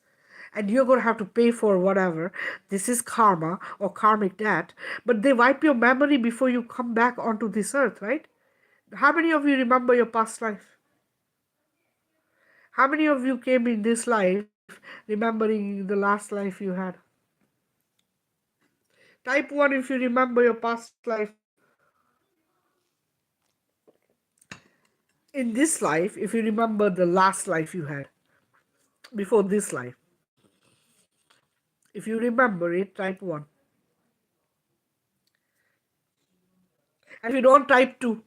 and you're going to have to pay for whatever. This is karma or karmic debt. But they wipe your memory before you come back onto this earth, right? How many of you remember your past life? How many of you came in this life remembering the last life you had? Type 1 if you remember your past life. In this life, if you remember the last life you had. before this life. If you remember it, type 1. And if you don't, type 2.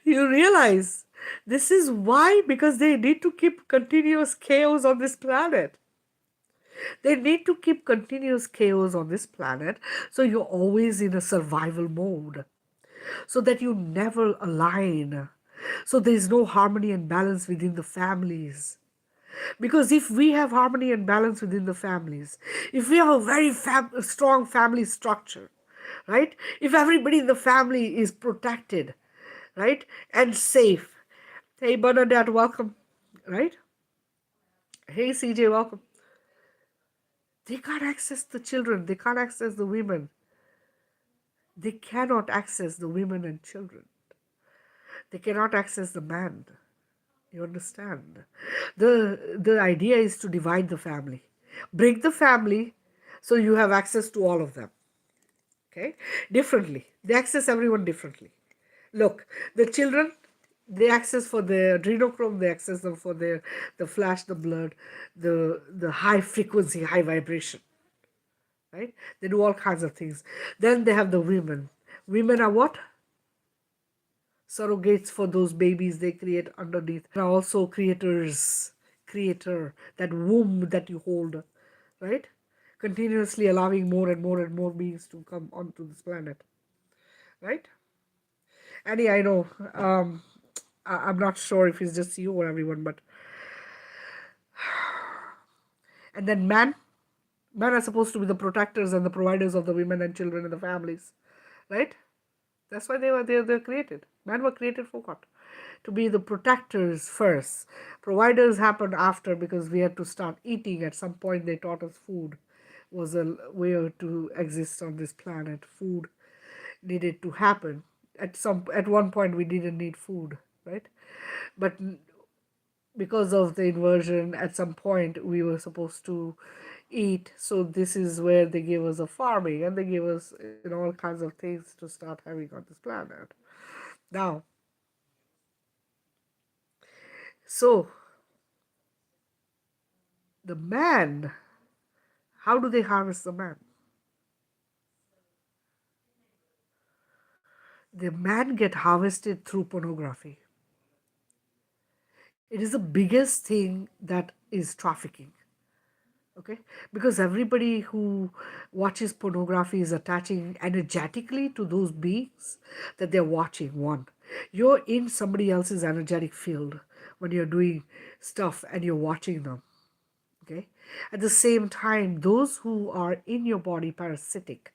You realize this is why, because they need to keep continuous chaos on this planet. They need to keep continuous chaos on this planet, so you're always in a survival mode, so that you never align, so there is no harmony and balance within the families. Because if we have harmony and balance within the families, if we have a very strong family structure, right? If everybody in the family is protected, right, and safe. Hey Bernadette, welcome, right? Hey CJ, welcome. They can't access the children, they can't access the women. They cannot access the women and children. They cannot access the man. You understand? The idea is to divide the family. Break the family so you have access to all of them. Okay? Differently. They access everyone differently. Look, the children, they access for the adrenochrome, they access them for the flash, the blood, the high frequency, high vibration. Right? They do all kinds of things. Then they have the women. Women are what? Surrogates for those babies they create underneath. They are also creators, creator, that womb that you hold, right? Continuously allowing more and more and more beings to come onto this planet, right? Annie, I know, I'm not sure if it's just you or everyone, but and then men are supposed to be the protectors and the providers of the women and children and the families, right? That's why they're created. Men were created for what? To be the protectors first. Providers happened after, because we had to start eating. At some point they taught us food was a way to exist on this planet. Food needed to happen. At one point we didn't need food, right? But because of the inversion, at some point we were supposed to eat. So this is where they gave us a farming, and they gave us all kinds of things to start having on this planet. Now, so the man, how do they harvest the man? The man get harvested through pornography. It is the biggest thing that is trafficking. Okay, because everybody who watches pornography is attaching energetically to those beings that they're watching. One, you're in somebody else's energetic field when you're doing stuff and you're watching them. Okay, at the same time, those who are in your body parasitic,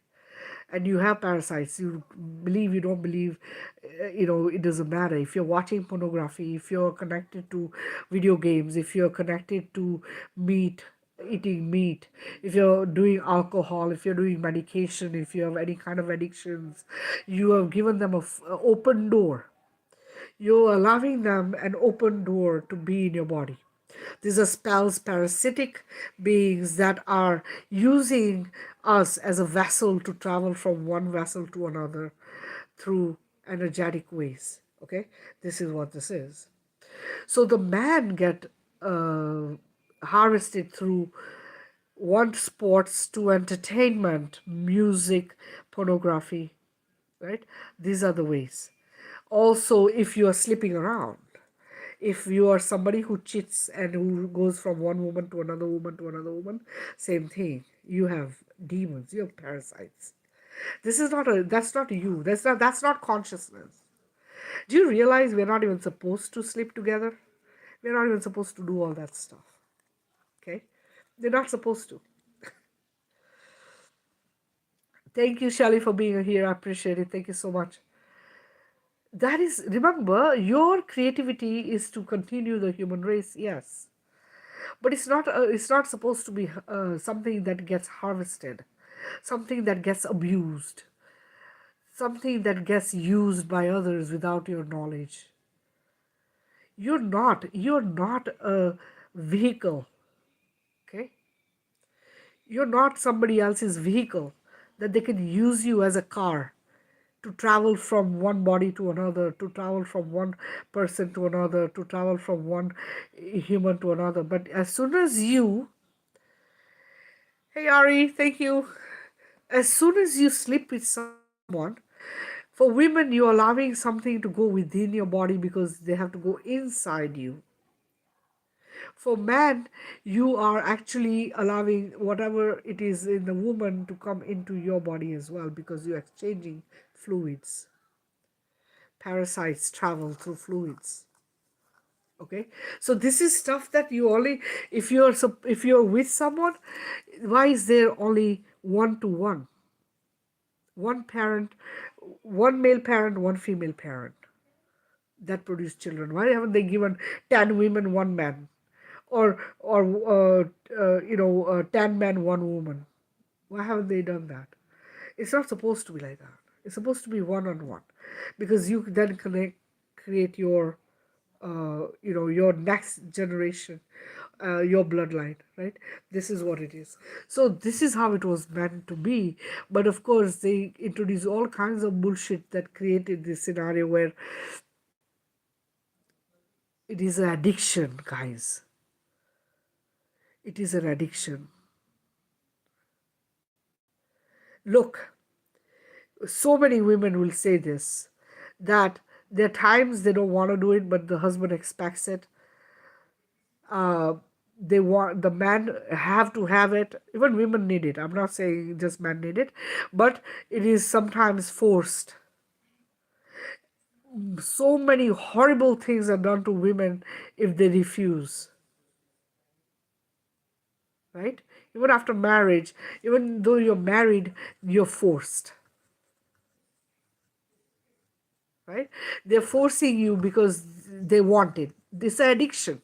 and you have parasites, you believe, you don't believe, it doesn't matter. If you're watching pornography, if you're connected to video games, if you're connected to eating meat, if you're doing alcohol, if you're doing medication, if you have any kind of addictions, you have given them an open door. You're allowing them an open door to be in your body. These are spells, parasitic beings that are using us as a vessel to travel from one vessel to another through energetic ways. Okay, this is what this is. So the man get harvested through one, sports, to entertainment, music, pornography, right? These are the ways. Also, if you are sleeping around, if you are somebody who cheats and who goes from one woman to another woman to another woman, same thing. You have demons, you have parasites. That's not you. That's not consciousness. Do you realize we're not even supposed to sleep together? We're not even supposed to do all that stuff. Okay? They're not supposed to. Thank you, Shelly, for being here. I appreciate it. Thank you so much. That is, remember, your creativity is to continue the human race, yes. But it's not supposed to be something that gets harvested, something that gets abused, something that gets used by others without your knowledge. You're not a vehicle, okay? You're not somebody else's vehicle that they can use you as a car to travel from one body to another, to travel from one person to another, to travel from one human to another. But as soon as you, hey Ari, thank you. As soon as you sleep with someone, for women, you're allowing something to go within your body because they have to go inside you. For man, you are actually allowing whatever it is in the woman to come into your body as well because you're exchanging fluids. Parasites travel through fluids. Okay, so this is stuff that you only, if you're with someone, why is there only one to one parent, one male parent, one female parent that produce children? Why haven't they given 10 women, one man, or 10 men, one woman? Why haven't they done that? It's not supposed to be like that. It's supposed to be one on one, because you then create your your next generation, your bloodline, right? This is what it is. So this is how it was meant to be. But of course, they introduced all kinds of bullshit that created this scenario where it is an addiction, guys. It is an addiction. Look, so many women will say this, that there are times they don't want to do it, but the husband expects it. They want the man have to have it. Even women need it. I'm not saying just men need it, but it is sometimes forced. So many horrible things are done to women if they refuse, right? Even after marriage, even though you're married, you're forced, right? They're forcing you because they want it. This is addiction.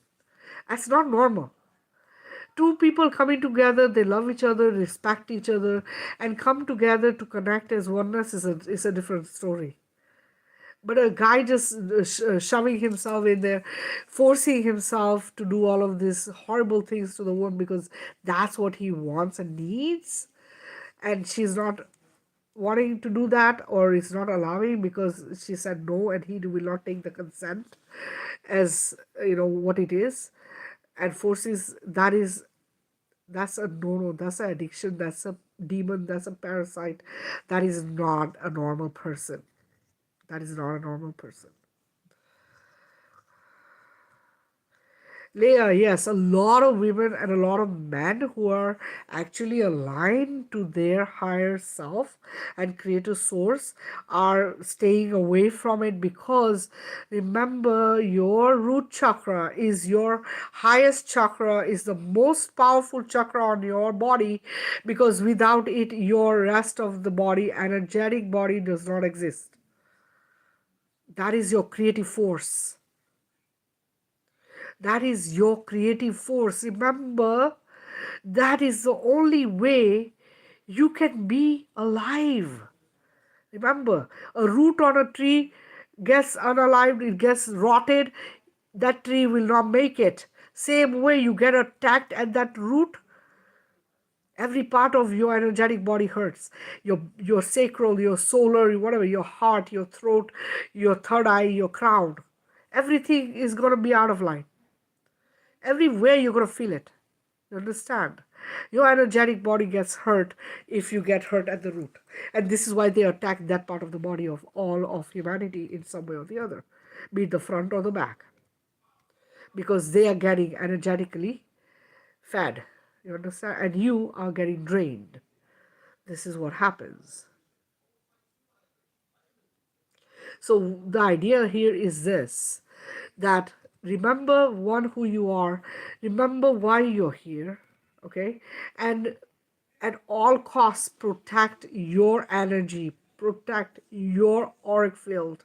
That's not normal. Two people coming together, they love each other, respect each other, and come together to connect as oneness is a different story. But a guy just shoving himself in there, forcing himself to do all of these horrible things to the woman because that's what he wants and needs, and she's not wanting to do that, or is not allowing because she said no and he will not take the consent as what it is, and forces, that's a no, that's an addiction, that's a demon, that's a parasite. That is not a normal person. That is not a normal person. Leah, yes, a lot of women and a lot of men who are actually aligned to their higher self and creator source are staying away from it, because remember, your root chakra is your highest chakra, is the most powerful chakra on your body, because without it, your rest of the body, energetic body, does not exist. That is your creative force. That is your creative force. Remember, that is the only way you can be alive. Remember, a root on a tree gets unalived, it gets rotted, that tree will not make it. Same way, you get attacked at that root, every part of your energetic body hurts. Your sacral, your solar, whatever, your heart, your throat, your third eye, your crown. Everything is going to be out of line. Everywhere you're going to feel it. You understand? Your energetic body gets hurt if you get hurt at the root. And this is why they attack that part of the body of all of humanity in some way or the other, be it the front or the back. Because they are getting energetically fed. You understand? And you are getting drained. This is what happens. So the idea here is this, that remember one, who you are, remember why you're here, okay? And at all costs, protect your energy, protect your auric field,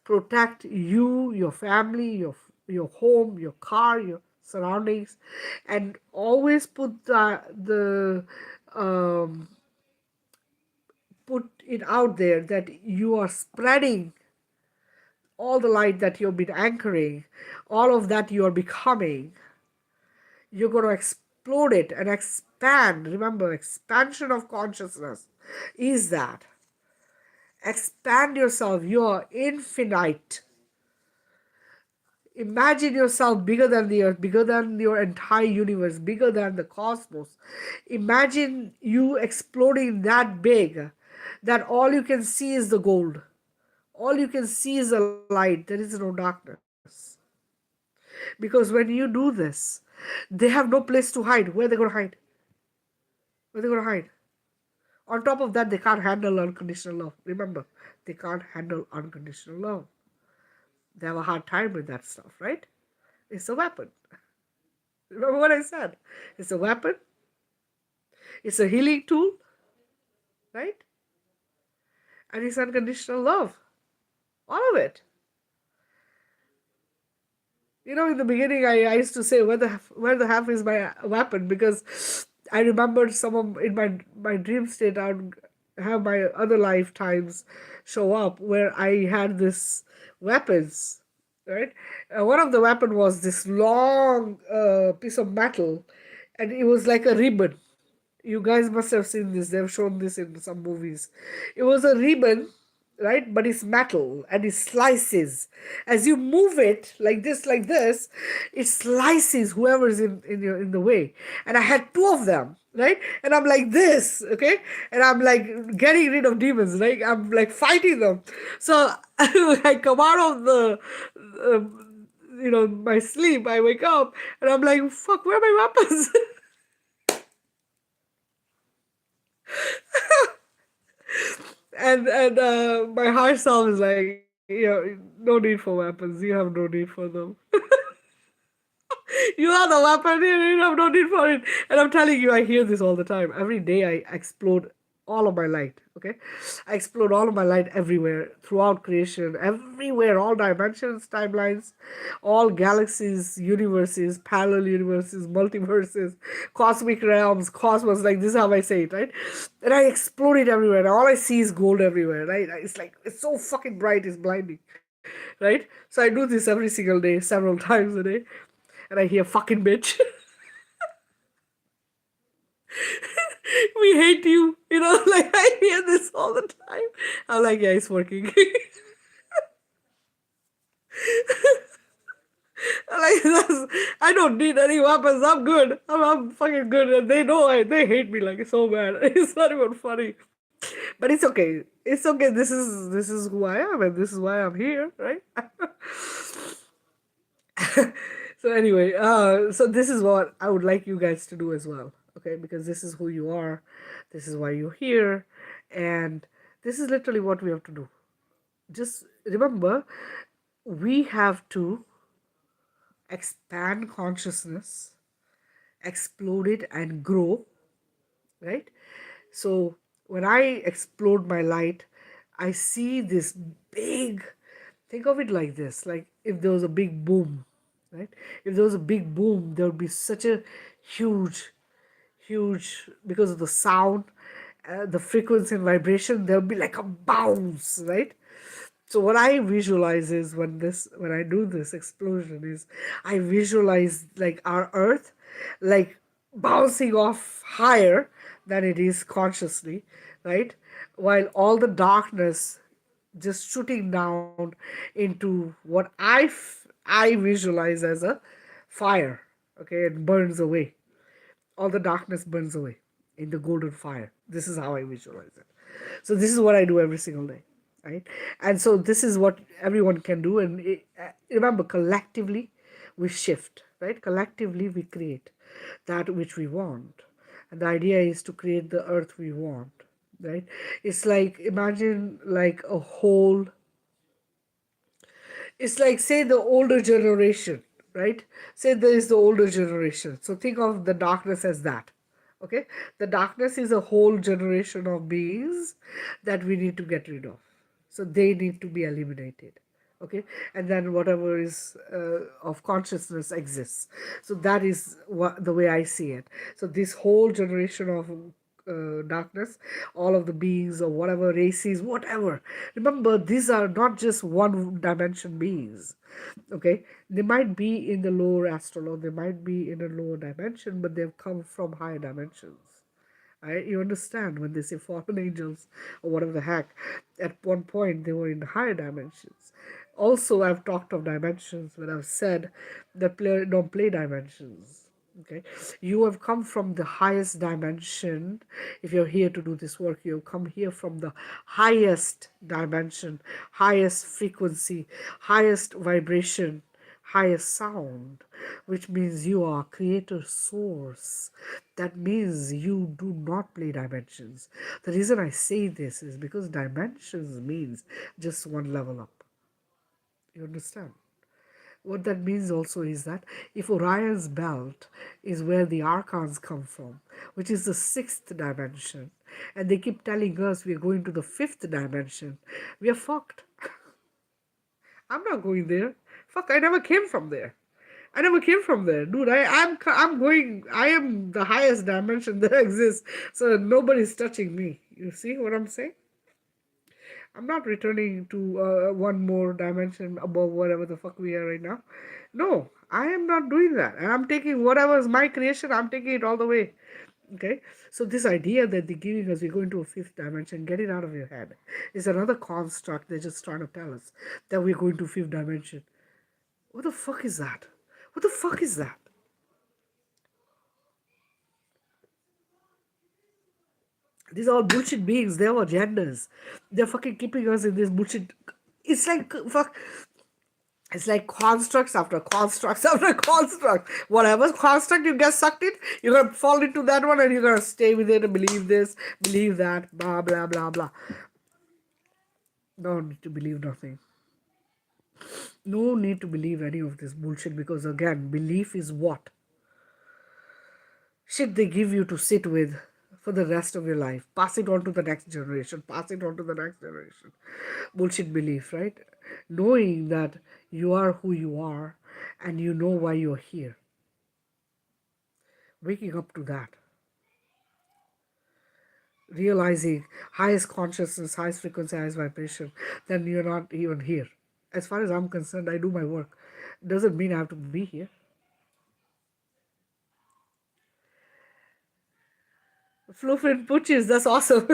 protect you, your family, your home, your car, your surroundings, and always put put it out there that you are spreading all the light that you've been anchoring, all of that you're becoming. You're going to explode it and expand. Remember, expansion of consciousness is that. Expand yourself. You're infinite. Imagine yourself bigger than the earth, bigger than your entire universe, bigger than the cosmos. Imagine you exploding that big that all you can see is the gold. All you can see is the light. There is no darkness. Because when you do this, they have no place to hide. Where are they going to hide? Where are they going to hide? On top of that, they can't handle unconditional love. Remember, they can't handle unconditional love. They have a hard time with that stuff, right? It's a weapon. Remember what I said? It's a weapon. It's a healing tool, right? And it's unconditional love. All of it. In the beginning, I used to say, where the half is my weapon, because I remembered some of in my dream state. I would have my other lifetimes show up where I had this weapons, right? One of the weapon was this long piece of metal, and it was like a ribbon. You guys must have seen this. They've shown this in some movies. It was a ribbon, right? But it's metal and it slices. As you move it like this, it slices whoever's in the way. And I had two of them, right? And I'm like this, okay? And I'm like getting rid of demons, right? I'm like fighting them. So I come out of my sleep. I wake up and I'm like, fuck, where are my weapons? And my higher self is like, no need for weapons. You have no need for them. You are the weapon. You have no need for it. And I'm telling you, I hear this all the time. Every day I explode all of my light. Okay, I explode all of my light everywhere throughout creation, everywhere, all dimensions, timelines, all galaxies, universes, parallel universes, multiverses, cosmic realms, cosmos. Like this is how I say it, right? And I explode it everywhere. And all I see is gold everywhere, right? It's like it's so fucking bright, it's blinding, right? So I do this every single day, several times a day, and I hear fucking bitch. We hate you. Like I hear this all the time. I'm like, yeah, it's working. I'm like, I don't need any weapons. I'm good. I'm fucking good. And they know they hate me like so bad. It's not even funny. But it's okay. It's okay. This is who I am, and this is why I'm here, right? So anyway, so this is what I would like you guys to do as well, okay? Because this is who you are, this is why you're here, and this is literally what we have to do. Just remember, we have to expand consciousness, explode it, and grow, right? So when I explode my light, I see this big, think of it like this, like if there was a big boom, right? If there was a big boom, there would be such a huge, because of the sound, the frequency and vibration, there would be like a bounce, right? So what I visualize is when I do this explosion is I visualize like our earth like bouncing off higher than it is consciously, right? While all the darkness just shooting down into what I visualize as a fire, okay, it burns away. All the darkness burns away in the golden fire. This is how I visualize it. So this is what I do every single day, right? And so this is what everyone can do. And remember, collectively we shift, right? Collectively we create that which we want. And the idea is to create the earth we want, right? It's like, imagine like a whole, it's like, say, the older generation, right? Say there is the older generation. So think of the darkness as that. Okay? The darkness is a whole generation of beings that we need to get rid of. So they need to be eliminated. Okay? And then whatever is of consciousness exists. So that is the way I see it. So this whole generation of darkness, all of the beings or whatever races, whatever. Remember, these are not just one dimension beings. Okay, they might be in the lower astral, or they might be in a lower dimension, but they've come from higher dimensions. You understand when they say fallen angels or whatever the heck. At one point, they were in higher dimensions. Also, I've talked of dimensions when I've said that play don't play dimensions. Okay, you have come from the highest dimension. If you're here to do this work, you have come here from the highest dimension, highest frequency, highest vibration, highest sound, which means you are creator source. That means you do not play dimensions. The reason I say this is because dimensions means just one level up. You understand? What that means also is that if Orion's belt is where the archons come from, which is the sixth dimension, and they keep telling us we're going to the fifth dimension, we are fucked. I'm not going there. Fuck, I never came from there. I never came from there, dude. I'm going. I am the highest dimension that exists. So nobody's touching me. You see what I'm saying? I'm not returning to one more dimension above whatever the fuck we are right now. No, I am not doing that. And I'm taking whatever is my creation. I'm taking it all the way. Okay, so this idea that they're giving us, we're going to a fifth dimension, get it out of your head. It's another construct. They're just trying to tell us that we're going to fifth dimension. What the fuck is that? What the fuck is that? These are all bullshit beings. They have agendas. They're fucking keeping us in this bullshit. It's like fuck. It's like constructs after constructs after construct. Whatever construct you get sucked in, you're gonna fall into that one and you're gonna stay with it and believe this, believe that, blah blah blah blah. No need to believe nothing. No need to believe any of this bullshit because again, belief is what? Shit they give you to sit with for the rest of your life. Pass it on to the next generation. Pass it on to the next generation. Bullshit belief, right? Knowing that you are who you are and you know why you're here. Waking up to that. Realizing highest consciousness, highest frequency, highest vibration, then you're not even here. As far as I'm concerned, I do my work. Doesn't mean I have to be here. Fluffin Pooches, that's awesome.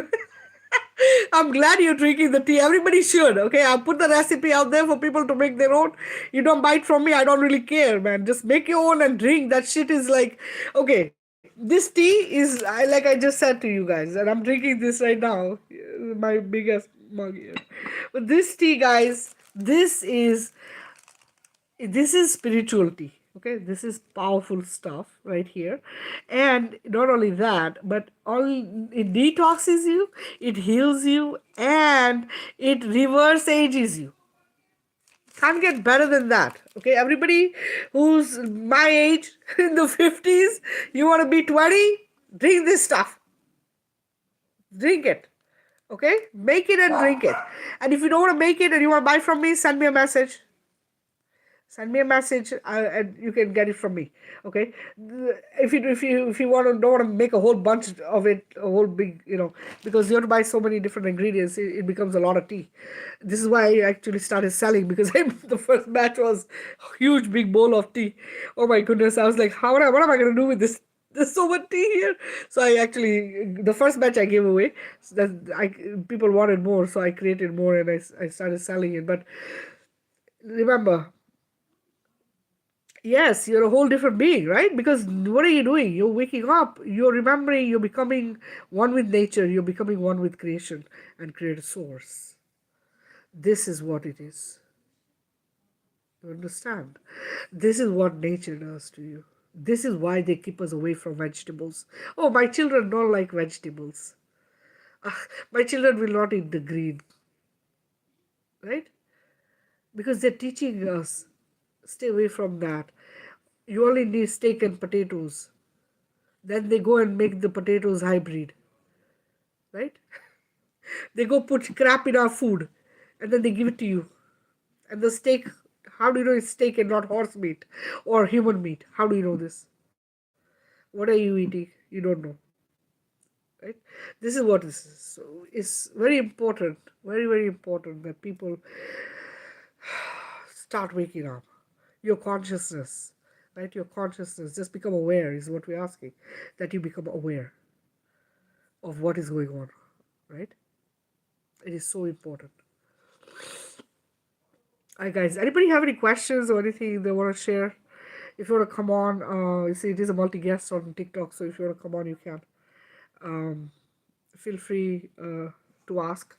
I'm glad you're drinking the tea. Everybody should, okay? I'll put the recipe out there for people to make their own. You don't buy it from me, I don't really care, man. Just make your own and drink. That shit is like, okay, this tea is, like I just said to you guys, and I'm drinking this right now. My biggest mug here. But this tea, guys, this is spirituality. Okay, this is powerful stuff right here. And not only that, but all it detoxes you, it heals you, and it reverse ages you. Can't get better than that. Okay, everybody who's my age in the 50s, you want to be 20, drink this stuff. Drink it. Okay, make it and drink it. And if you don't want to make it and you want to buy from me, send me a message. Send me a message and you can get it from me. Okay, if you want to don't want to make a whole bunch of it, a whole big, because you have to buy so many different ingredients, it becomes a lot of tea. This is why I actually started selling, because the first batch was a huge big bowl of tea. Oh my goodness, I was like, what am I going to do with this? There's so much tea here. So I actually, the first batch I gave away, so that people wanted more, so I created more and I started selling it. But remember, yes, you're a whole different being, right? Because what are you doing? You're waking up, you're remembering, you're becoming one with nature, you're becoming one with creation and creator source. This is what it is. You understand? This is what nature does to you. This is why they keep us away from vegetables. Oh, my children don't like vegetables. My children will not eat the green, right? Because they're teaching us, stay away from that. You only need steak and potatoes. Then they go and make the potatoes hybrid, right? They go put crap in our food and then they give it to you. And the steak, how do you know it's steak and not horse meat or human meat? How do you know this? What are you eating? You don't know, right? This is what this is. So it's very important, very, very important that people start waking up. Your consciousness, right? Your consciousness, just become aware is what we're asking, that you become aware. of what is going on, right? It is so important. Hi guys, anybody have any questions or anything they want to share? If you want to come on, you see it is a multi-guest on TikTok, so if you want to come on, you can. Um, Feel free to ask.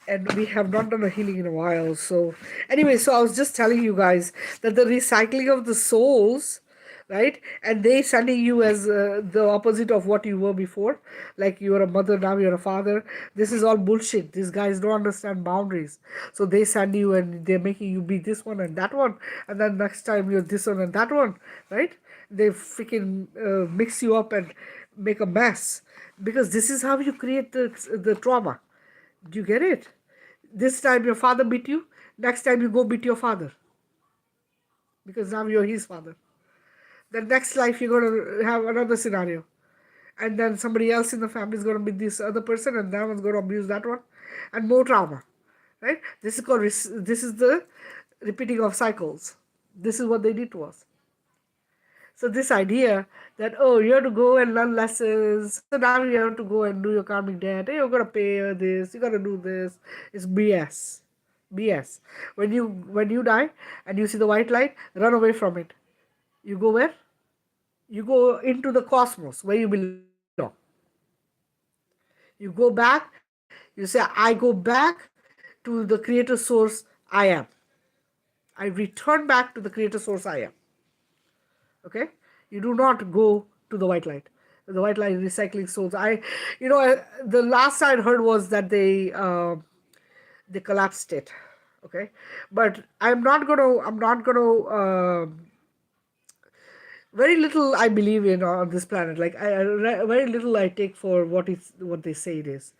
And we have not done a healing in a while. So, anyway, so I was just telling you guys that the recycling of the souls, right? And they sending you as the opposite of what you were before. Like you were a mother, now you're a father. This is all bullshit. These guys don't understand boundaries. So they send you and they're making you be this one and that one. And then next time you're this one and that one, right? They freaking mix you up and make a mess. Because this is how you create the trauma. Do you get it? This time your father beat you, next time you go beat your father because now you're his father. The next life you're going to have another scenario. And then somebody else in the family is going to beat this other person and that one's going to abuse that one. And more trauma. Right? This is called, this is the repeating of cycles. This is what they did to us. So this idea that, oh, you have to go and learn lessons, so now you have to go and do your karmic debt, you're going to pay this, you got to do this, it's BS. BS. When you die and you see the white light, run away from it. You go where? You go into the cosmos where you belong. You go back, you say, I go back to the creator source I am. I return back to the creator source I am. Okay, you do not go to the white light. The white light recycling souls. The last I heard was that they collapsed it. Okay, but I'm not gonna very little I believe in on this planet. Like very little I take for what they say it is.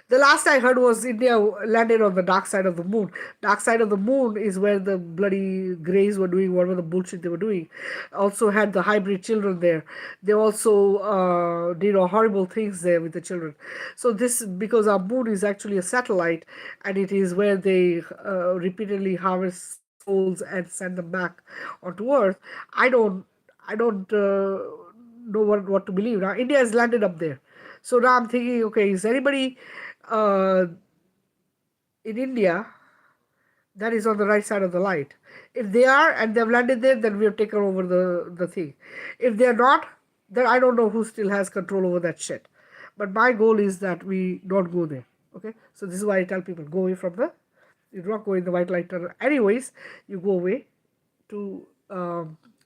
The last I heard was India landed on the dark side of the moon. Dark side of the moon is where the bloody Greys were doing whatever the bullshit they were doing. Also had the hybrid children there. They also did horrible things there with the children. So this because our moon is actually a satellite, and it is where they repeatedly harvest souls and send them back onto Earth. I don't I don't know what to believe. Now India has landed up there, so now I'm thinking, okay, is anybody uh, in India that is on the right side of the light? If they are and they've landed there, then we have taken over the thing. If they're not, then I don't know who still has control over that shit. But my goal is that we don't go there. Okay, so this is why I tell people go away from the. You do not go in the white light tunnel. Anyways, you go away to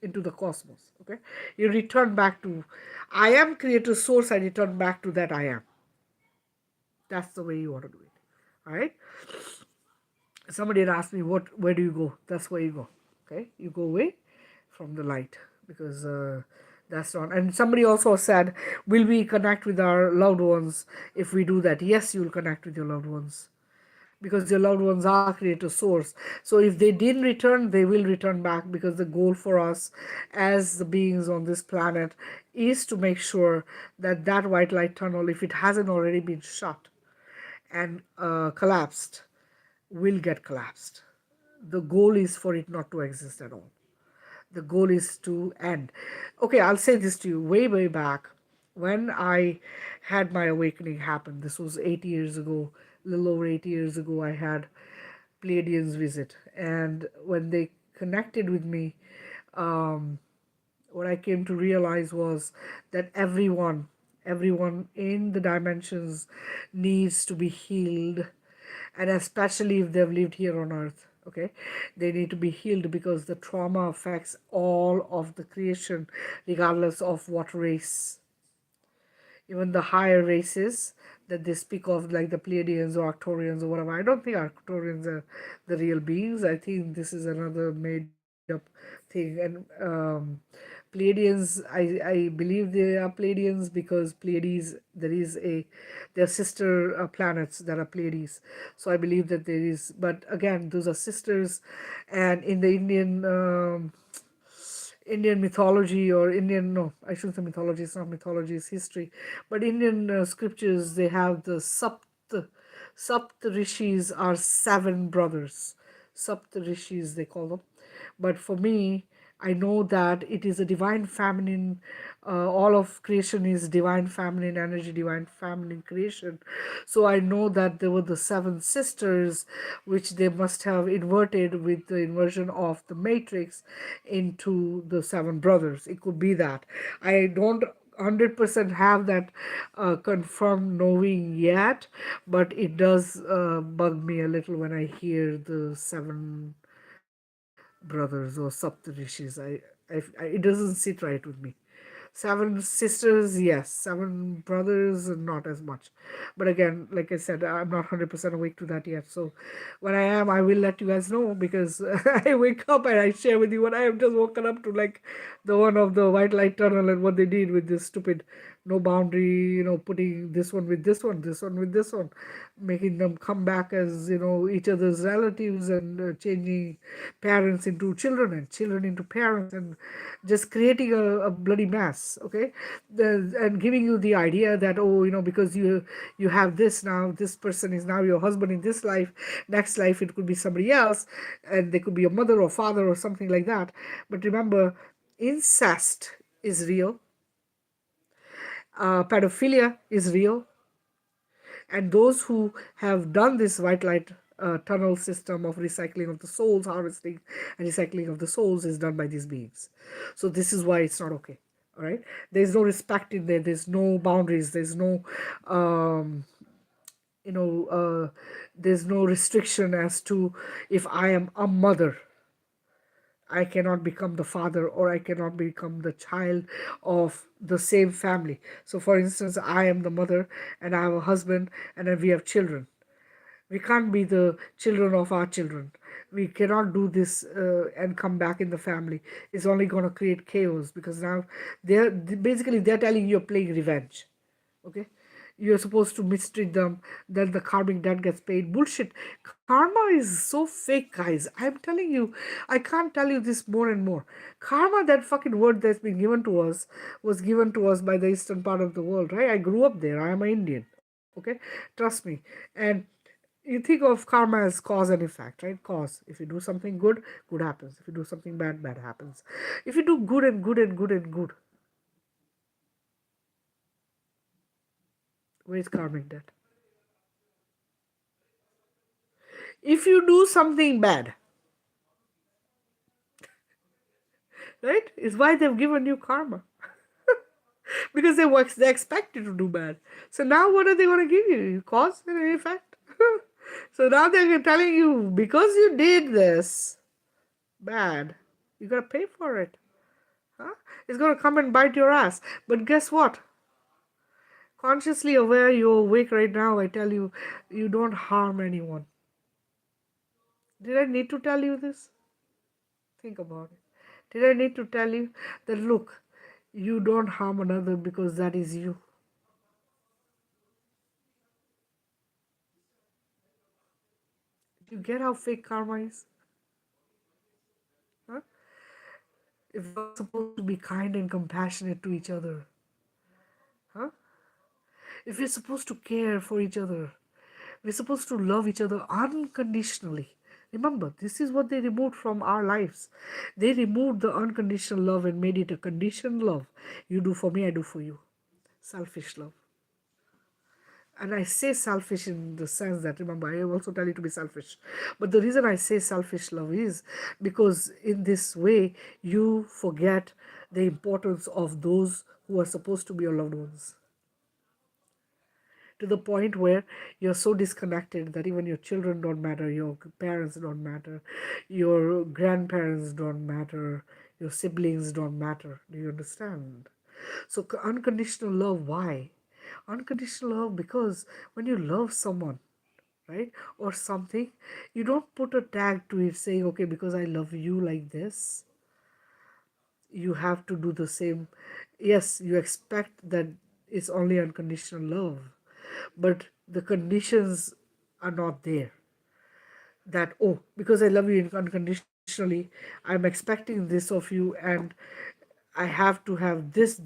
into the cosmos. Okay, you return back to I am creator source. I return back to that I am. That's the way you want to do it. All right. Somebody had asked me where do you go? That's where you go. Okay, you go away from the light because that's not. And somebody also said, will we connect with our loved ones if we do that? Yes, you will connect with your loved ones because your loved ones are creator source. So if they didn't return, they will return back because the goal for us as the beings on this planet is to make sure that that white light tunnel, if it hasn't already been shut and collapsed, will get collapsed. The goal is for it not to exist at all. The goal is to end. Okay, I'll say this to you. Way back, when I had my awakening happen, this was 8 years ago, a little over 8 years ago, I had Pleiadians visit. And when they connected with me, um, what I came to realize was that everyone in the dimensions needs to be healed, and especially if they've lived here on earth. Okay, they need to be healed because the trauma affects all of the creation, regardless of what race. Even the higher races that they speak of, like the Pleiadians or Arcturians or whatever, I don't think Arcturians are the real beings. I think this is another made up thing. And Pleiadians, I believe they are Pleiadians because Pleiades, there are sister planets that are Pleiades. So I believe that there is, but again, those are sisters. And in the Indian mythology or Indian, no, I shouldn't say mythology, it's not mythology, it's history. But Indian scriptures, they have the Sapt Rishis are seven brothers. Sapt Rishis, they call them. But for me, I know that it is a divine feminine, all of creation is divine feminine energy, divine feminine creation. So I know that there were the seven sisters, which they must have inverted with the inversion of the matrix into the seven brothers. It could be that. I don't 100% have that confirmed knowing yet, but it does bug me a little when I hear the seven brothers or Saptarishis. It doesn't sit right with me. Seven sisters, yes. Seven brothers, not as much. But again, like I said, I'm not 100% awake to that yet. So when I am, I will let you guys know, because I wake up and I share with you what I have just woken up to, like the one of the white light tunnel and what they did with this stupid no boundary, putting this one with this one with this one, making them come back as, each other's relatives, and changing parents into children and children into parents, and just creating a bloody mess. Okay, and giving you the idea that, oh, because you have this now, this person is now your husband in this life, next life it could be somebody else, and they could be a mother or father or something like that. But remember, incest is real, pedophilia is real, and those who have done this white light tunnel system of recycling of the souls, harvesting and recycling of the souls, is done by these beings. So this is why it's not okay. All right, there's no respect in there, there's no boundaries, there's no you know there's no restriction as to, if I am a mother, I cannot become the father, or I cannot become the child of the same family. So, for instance, I am the mother and I have a husband and then we have children. We can't be the children of our children. We cannot do this and come back in the family. It's only going to create chaos, because now they're telling you're playing revenge. Okay, you're supposed to mistreat them, then the karmic debt gets paid. Bullshit. Karma is so fake, guys. I'm telling you, I can't tell you this more and more. Karma, that fucking word that's been given to us, was given to us by the eastern part of the world, right? I grew up there. I am an Indian. Okay, trust me. And you think of karma as cause and effect, right? Cause, if you do something good, good happens. If you do something bad, bad happens. If you do good and good and good and good, where's karmic debt? If you do something bad, right, is why they've given you karma. Because they expect you to do bad. So now what are they going to give you? Cause and effect. So now they're telling you, because you did this bad, you got to pay for it. Huh? It's going to come and bite your ass. But guess what? Consciously aware, you're awake right now, I tell you, you don't harm anyone. Did I need to tell you this? Think about it. Did I need to tell you that, look, you don't harm another, because that is you? Do you get how fake karma is? Huh? If we're supposed to be kind and compassionate to each other, huh? If we're supposed to care for each other, we're supposed to love each other unconditionally. Remember, this is what they removed from our lives. They removed the unconditional love and made it a conditioned love. You do for me, I do for you. Selfish love. And I say selfish in the sense that, remember, I also tell you to be selfish. But the reason I say selfish love is because in this way, you forget the importance of those who are supposed to be your loved ones. To the point where you're so disconnected that even your children don't matter, your parents don't matter, your grandparents don't matter, your siblings don't matter. Do you understand? So, unconditional love, why? Unconditional love, because when you love someone, right, or something, you don't put a tag to it saying, okay, because I love you like this, you have to do the same. Yes, you expect that it's only unconditional love, but the conditions are not there. That, oh, because I love you unconditionally, I'm expecting this of you, and I have to have this.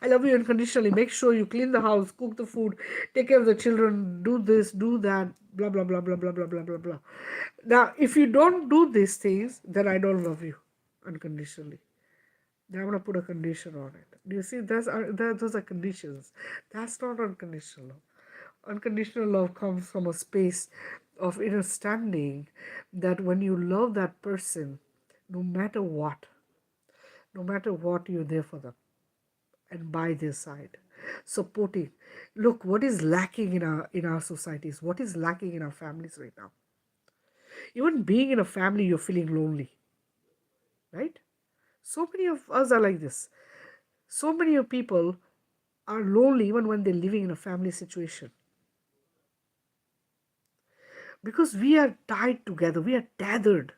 I love you unconditionally. Make sure you clean the house, cook the food, take care of the children, do this, do that, blah, blah, blah, blah, blah, blah, blah, blah, blah. Now, if you don't do these things, then I don't love you. unconditionally. Then I'm gonna put a condition on it. Do you see? Those are conditions. That's not unconditional love. Unconditional love comes from a space of understanding that when you love that person, no matter what, no matter what, you're there for them and by their side, supporting. Look, what is lacking in our societies? What is lacking in our families right now? Even being in a family, you're feeling lonely, right? So many of us are like this. So many of people are lonely even when they're living in a family situation because we are tied together. We are tethered.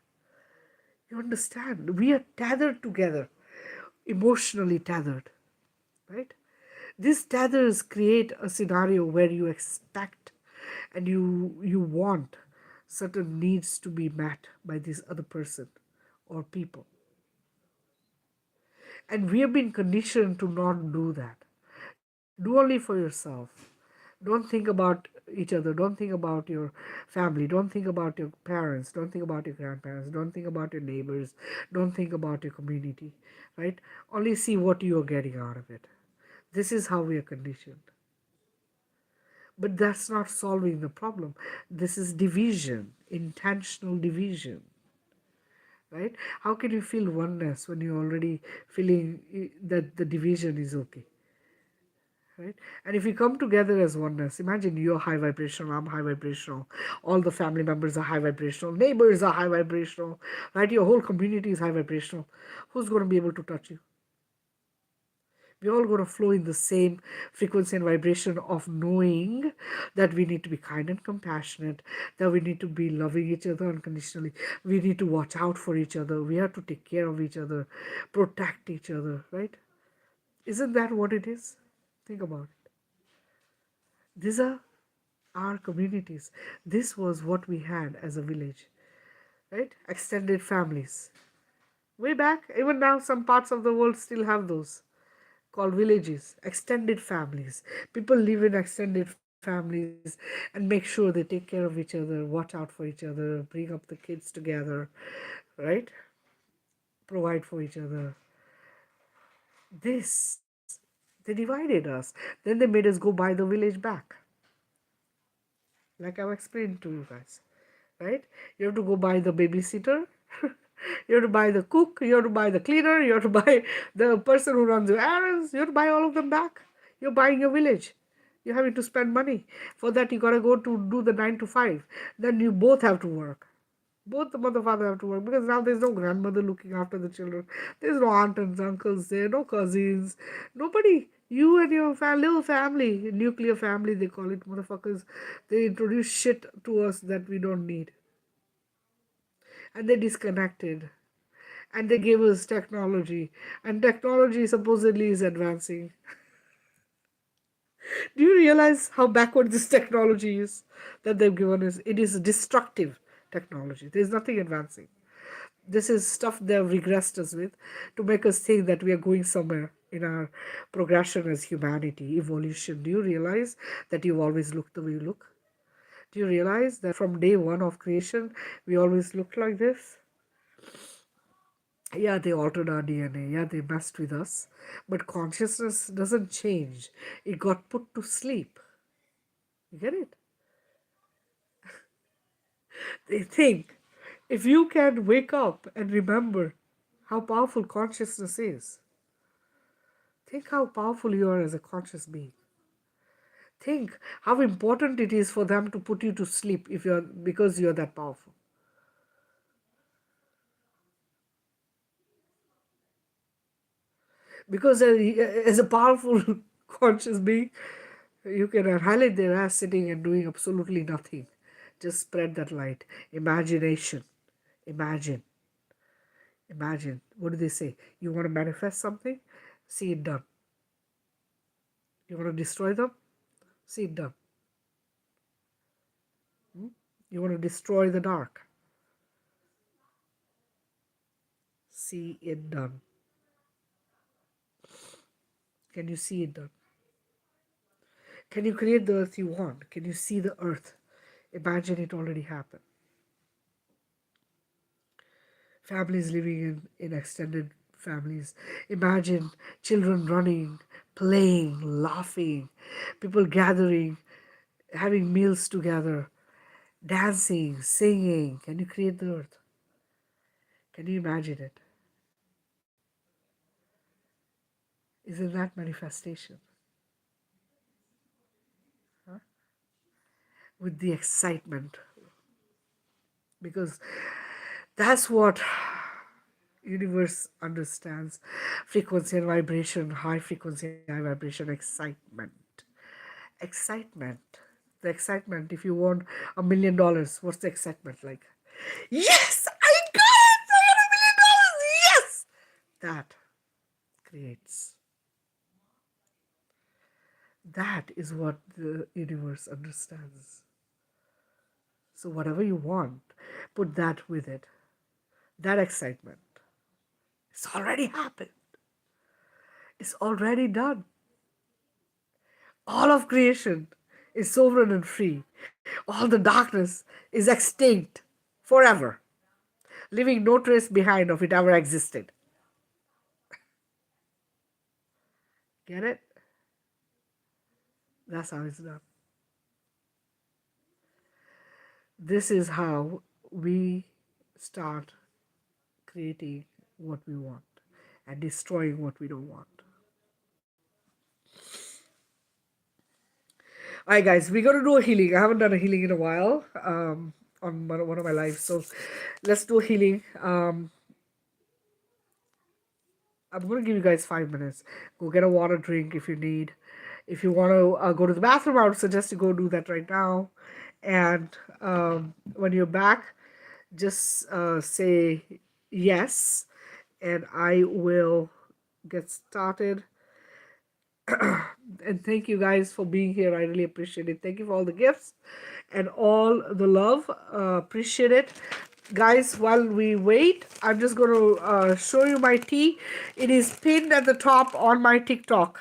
You understand? We are tethered together, emotionally tethered, right? These tethers create a scenario where you expect and you want certain needs to be met by this other person or people. And we have been conditioned to not do that. Do only for yourself. Don't think about each other. Don't think about your family. Don't think about your parents. Don't think about your grandparents. Don't think about your neighbors. Don't think about your community, right? Only see what you are getting out of it. This is how we are conditioned. But that's not solving the problem. This is division, intentional division, right? How can you feel oneness when you're already feeling that the division is okay? Right? And if we come together as oneness, imagine you're high vibrational, I'm high vibrational, all the family members are high vibrational, neighbors are high vibrational, right? Your whole community is high vibrational. Who's going to be able to touch you? We're all going to flow in the same frequency and vibration of knowing that we need to be kind and compassionate, that we need to be loving each other unconditionally, we need to watch out for each other, we have to take care of each other, protect each other, right? Isn't that what it is? Think about it. These are our communities. This was what we had as a village, right? Extended families. Way back, even now, some parts of the world still have those called villages, extended families. People live in extended families and make sure they take care of each other, watch out for each other, bring up the kids together, right? Provide for each other. This, they divided us. Then they made us go buy the village back, like I've explained to you guys, right? You have to go buy the babysitter. You have to buy the cook, you have to buy the cleaner, you have to buy the person who runs your errands, you have to buy all of them back. You're buying your village. You're having to spend money. For that, you gotta go to do the 9 to 5. Then you both have to work. Both the mother and father have to work because now there's no grandmother looking after the children. There's no aunt and uncles there, no cousins, nobody. You and your little family, nuclear family, they call it, motherfuckers. They introduce shit to us that we don't need. And they disconnected. And they gave us technology. And technology supposedly is advancing. Do you realize how backward this technology is that they've given us? It is destructive technology. There's nothing advancing. This is stuff they've regressed us with to make us think that we are going somewhere in our progression as humanity, evolution. Do you realize that you've always looked the way you look? Do you realize that from day one of creation, we always looked like this? Yeah, they altered our DNA. Yeah, they messed with us. But consciousness doesn't change. It got put to sleep. You get it? They think if you can wake up and remember how powerful consciousness is, think how powerful you are as a conscious being. Think how important it is for them to put you to sleep if you're because you're that powerful. Because as a powerful conscious being, you can highlight their ass sitting and doing absolutely nothing. Just spread that light. Imagination. Imagine. Imagine. What do they say? You want to manifest something? See it done. You want to destroy them? See it done. You want to destroy the dark? See it done. Can you see it done? Can you create the earth you want? Can you see the earth? Imagine it already happened. families living in extended families. Imagine children running, playing, laughing, people gathering, having meals together, dancing, singing. Can you create the earth? Can you imagine it? Isn't that manifestation? Huh? With the excitement, because that's what universe understands: frequency and vibration, high frequency, high vibration, excitement. Excitement. The excitement, if you want $1 million, what's the excitement like? Yes, I got it! I got $1 million! Yes! That creates. That is what the universe understands. So whatever you want, put that with it. That excitement. It's already happened. It's already done. All of creation is sovereign and free. All the darkness is extinct forever, leaving no trace behind of it ever existed. Get it? That's how it's done. This is how we start creating what we want and destroying what we don't want. All right, guys, we're going to do a healing. I haven't done a healing in a while on one of my lives. So let's do a healing. I'm going to give you guys 5 minutes. Go get a water drink if you need. If you want to go to the bathroom, I would suggest you go do that right now. And when you're back, just say yes, and I will get started. And thank you guys for being here. I really appreciate it. Thank you for all the gifts and all the love. Appreciate it. Guys, while we wait, I'm just going to show you my tea. It is pinned at the top on my TikTok.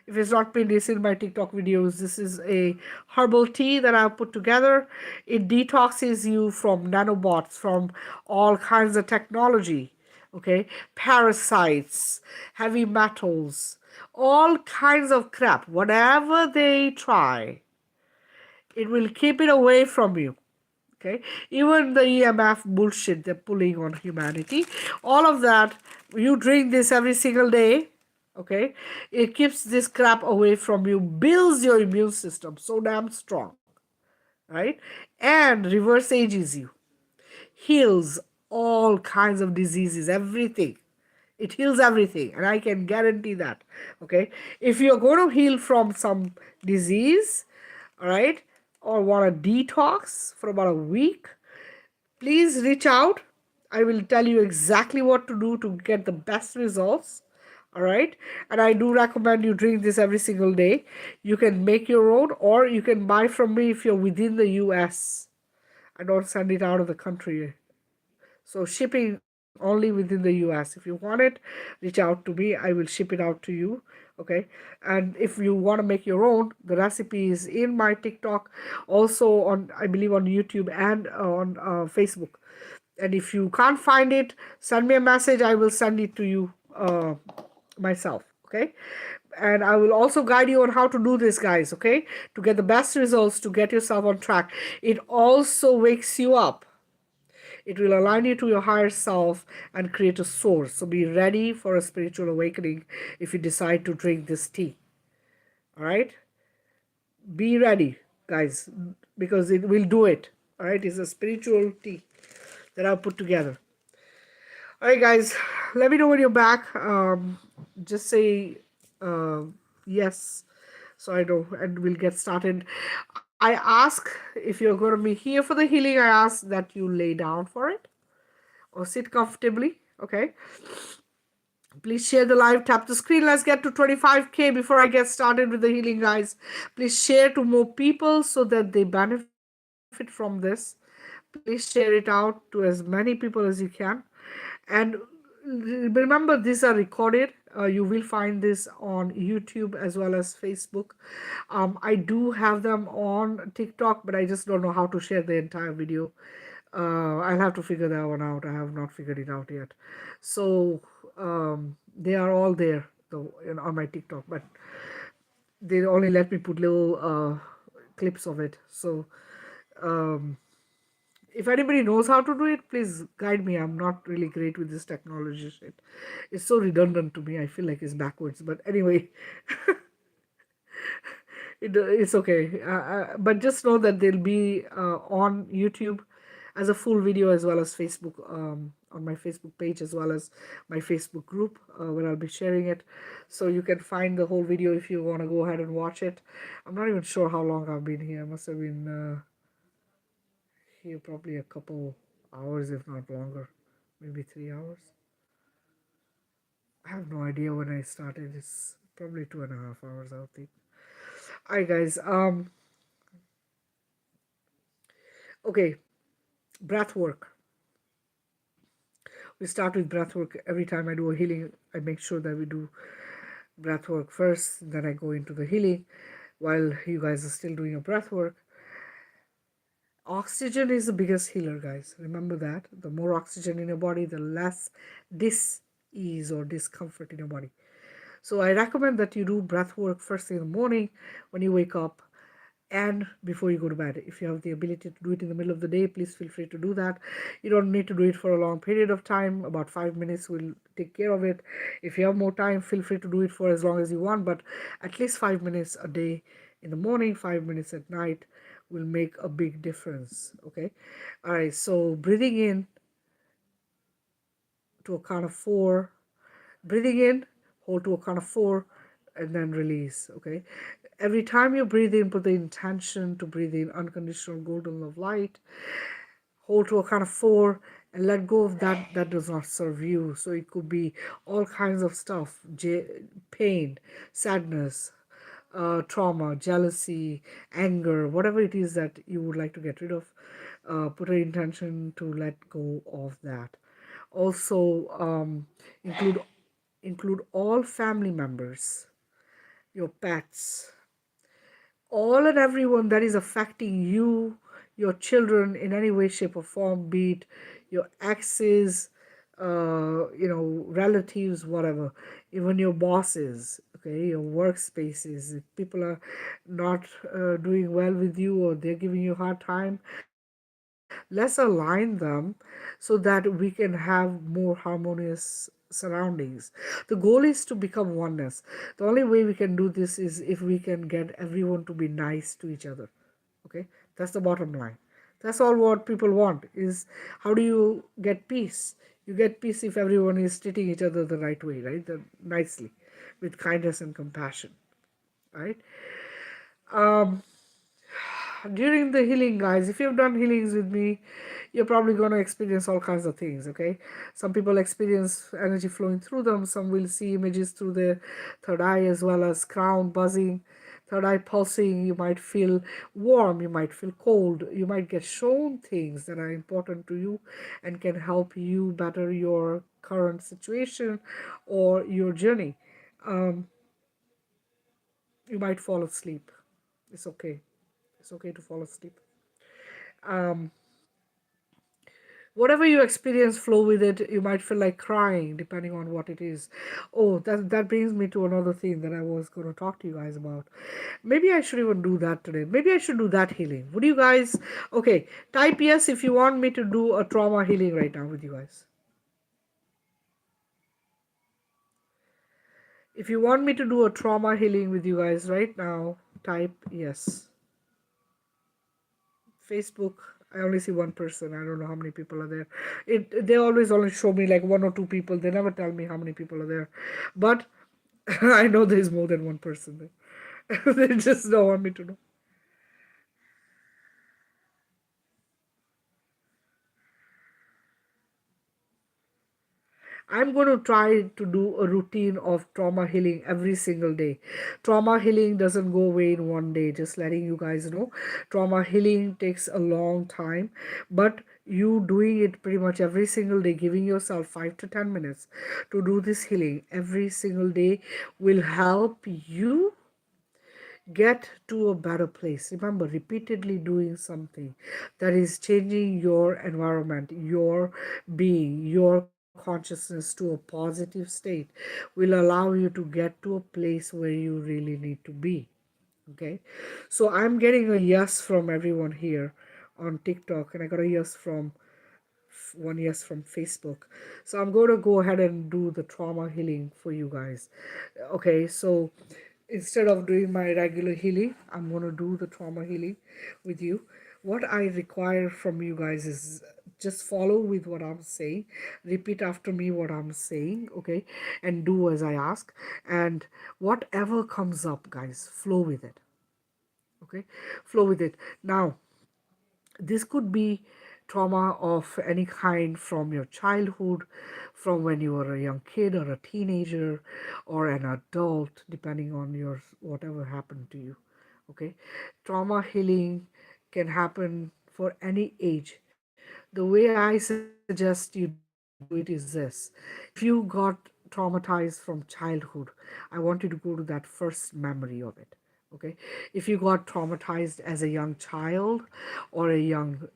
If it's not pinned, it's in my TikTok videos. This is a herbal tea that I've put together. It detoxes you from nanobots, from all kinds of technology, okay? Parasites, heavy metals, all kinds of crap. Whatever they try, it will keep it away from you. Okay, even the EMF bullshit they're pulling on humanity, all of that, you drink this every single day, okay, it keeps this crap away from you, builds your immune system so damn strong, right? And reverse ages you, heals all kinds of diseases, everything. It heals everything, and I can guarantee that. Okay, if you're going to heal from some disease, all right, or want a detox for about a week, please reach out. I will tell you exactly what to do to get the best results. All right, and I do recommend you drink this every single day. You can make your own, or you can buy from me if you're within the US. I don't send it out of the country. So shipping only within the US. If you want it, reach out to me. I will ship it out to you. Okay. And if you want to make your own, the recipe is in my TikTok, also on, I believe, on YouTube and on Facebook. And if you can't find it, send me a message. I will send it to you myself. Okay. And I will also guide you on how to do this, guys. Okay. To get the best results, to get yourself on track. It also wakes you up. It will align you to your higher self and create a source. So be ready for a spiritual awakening if you decide to drink this tea. All right? Be ready, guys, because it will do it. All right? It's a spiritual tea that I've put together. All right, guys, let me know when you're back. Just say yes, so I know, and we'll get started. I ask, if you're going to be here for the healing, I ask that you lay down for it or sit comfortably. Okay, please share the live, tap the screen. Let's get to 25K before I get started with the healing, guys. Please share to more people so that they benefit from this. Please share it out to as many people as you can. And remember, these are recorded. You will find this on YouTube as well as Facebook. I do have them on TikTok, but I just don't know how to share the entire video. I'll have to figure that one out. I have not figured it out yet. So they are all there though, on my TikTok, but they only let me put little clips of it. So um, if anybody knows how to do it, please guide me. I'm not really great with this technology shit. It's so redundant to me. I feel like it's backwards. But anyway, it's okay. But just know that they'll be on YouTube as a full video, as well as Facebook, on my Facebook page, as well as my Facebook group, where I'll be sharing it. So you can find the whole video if you want to go ahead and watch it. I'm not even sure how long I've been here. I must have been here probably a couple hours, if not longer, maybe 3 hours. I have no idea when I started. It's probably 2.5 hours, I think. Alright, guys. Okay, breath work. We start with breath work. Every time I do a healing, I make sure that we do breath work first, then I go into the healing while you guys are still doing your breath work. Oxygen is the biggest healer, guys. Remember that. The more oxygen in your body, the less dis-ease or discomfort in your body. So I recommend that you do breath work first thing in the morning when you wake up and before you go to bed. If you have the ability to do it in the middle of the day, please feel free to do that. You don't need to do it for a long period of time. About 5 minutes will take care of it. If you have more time, feel free to do it for as long as you want, but at least 5 minutes a day in the morning, 5 minutes at night will make a big difference. Okay. All right. So breathing in to a count of 4, breathing in, hold to a count of 4, and then release. Okay. Every time you breathe in, put the intention to breathe in unconditional golden love light. Hold to a count of 4 and let go of that does not serve you. So it could be all kinds of stuff: pain, sadness, trauma, jealousy, anger, whatever it is that you would like to get rid of. Put an intention to let go of that. Also, include all family members, your pets, all and everyone that is affecting you, your children in any way, shape, or form, be it your exes, relatives, whatever, even your bosses, okay, your workspaces. If people are not doing well with you or they're giving you a hard time, let's align them so that we can have more harmonious surroundings. The goal is to become oneness. The only way we can do this is if we can get everyone to be nice to each other. Okay, that's the bottom line. That's all what people want. Is how do you get peace? You get peace if everyone is treating each other the right way, right? Nicely, with kindness and compassion, right? um During the healing, guys, if you've done healings with me, you're probably going to experience all kinds of things. Okay, some people experience energy flowing through them, some will see images through their third eye, as well as crown buzzing, third eye pulsing. You might feel warm, you might feel cold, you might get shown things that are important to you and can help you better your current situation or your journey. um, you might fall asleep. It's okay. It's okay to fall asleep. um, Whatever you experience, flow with it. You might feel like crying depending on what it is. Oh, that brings me to another thing that I was going to talk to you guys about. Maybe I should even do that today. Maybe I should do that healing. Would you guys? Okay, type yes if you want me to do a trauma healing right now with you guys. If you want me to do a trauma healing with you guys right now, type yes. Facebook, I only see one person. I don't know how many people are there. They always only show me like 1 or 2 people. They never tell me how many people are there. But I know there's more than one person there. They just don't want me to know. I'm going to try to do a routine of trauma healing every single day. Trauma healing doesn't go away in one day, just letting you guys know. Trauma healing takes a long time, but you doing it pretty much every single day, giving yourself 5 to 10 minutes to do this healing every single day will help you Get to a better place. Remember, repeatedly doing something that is changing your environment, your being, your consciousness to a positive state will allow you to get to a place where you really need to be. Okay, so I'm getting a yes from everyone here on TikTok, and I got a yes from one yes from Facebook. So I'm going to go ahead and do the trauma healing for you guys. Okay, so instead of doing my regular healing, I'm going to do the trauma healing with you. What I require from you guys is just follow with what I'm saying, repeat after me what I'm saying, okay, and do as I ask. And whatever comes up, guys, flow with it, okay, flow with it. Now, this could be trauma of any kind from your childhood, from when you were a young kid or a teenager or an adult, depending on your whatever happened to you. Okay, trauma healing can happen for any age. The way I suggest you do it is this: if you got traumatized from childhood, I want you to go to that first memory of it. Okay, if you got traumatized as a young child or a young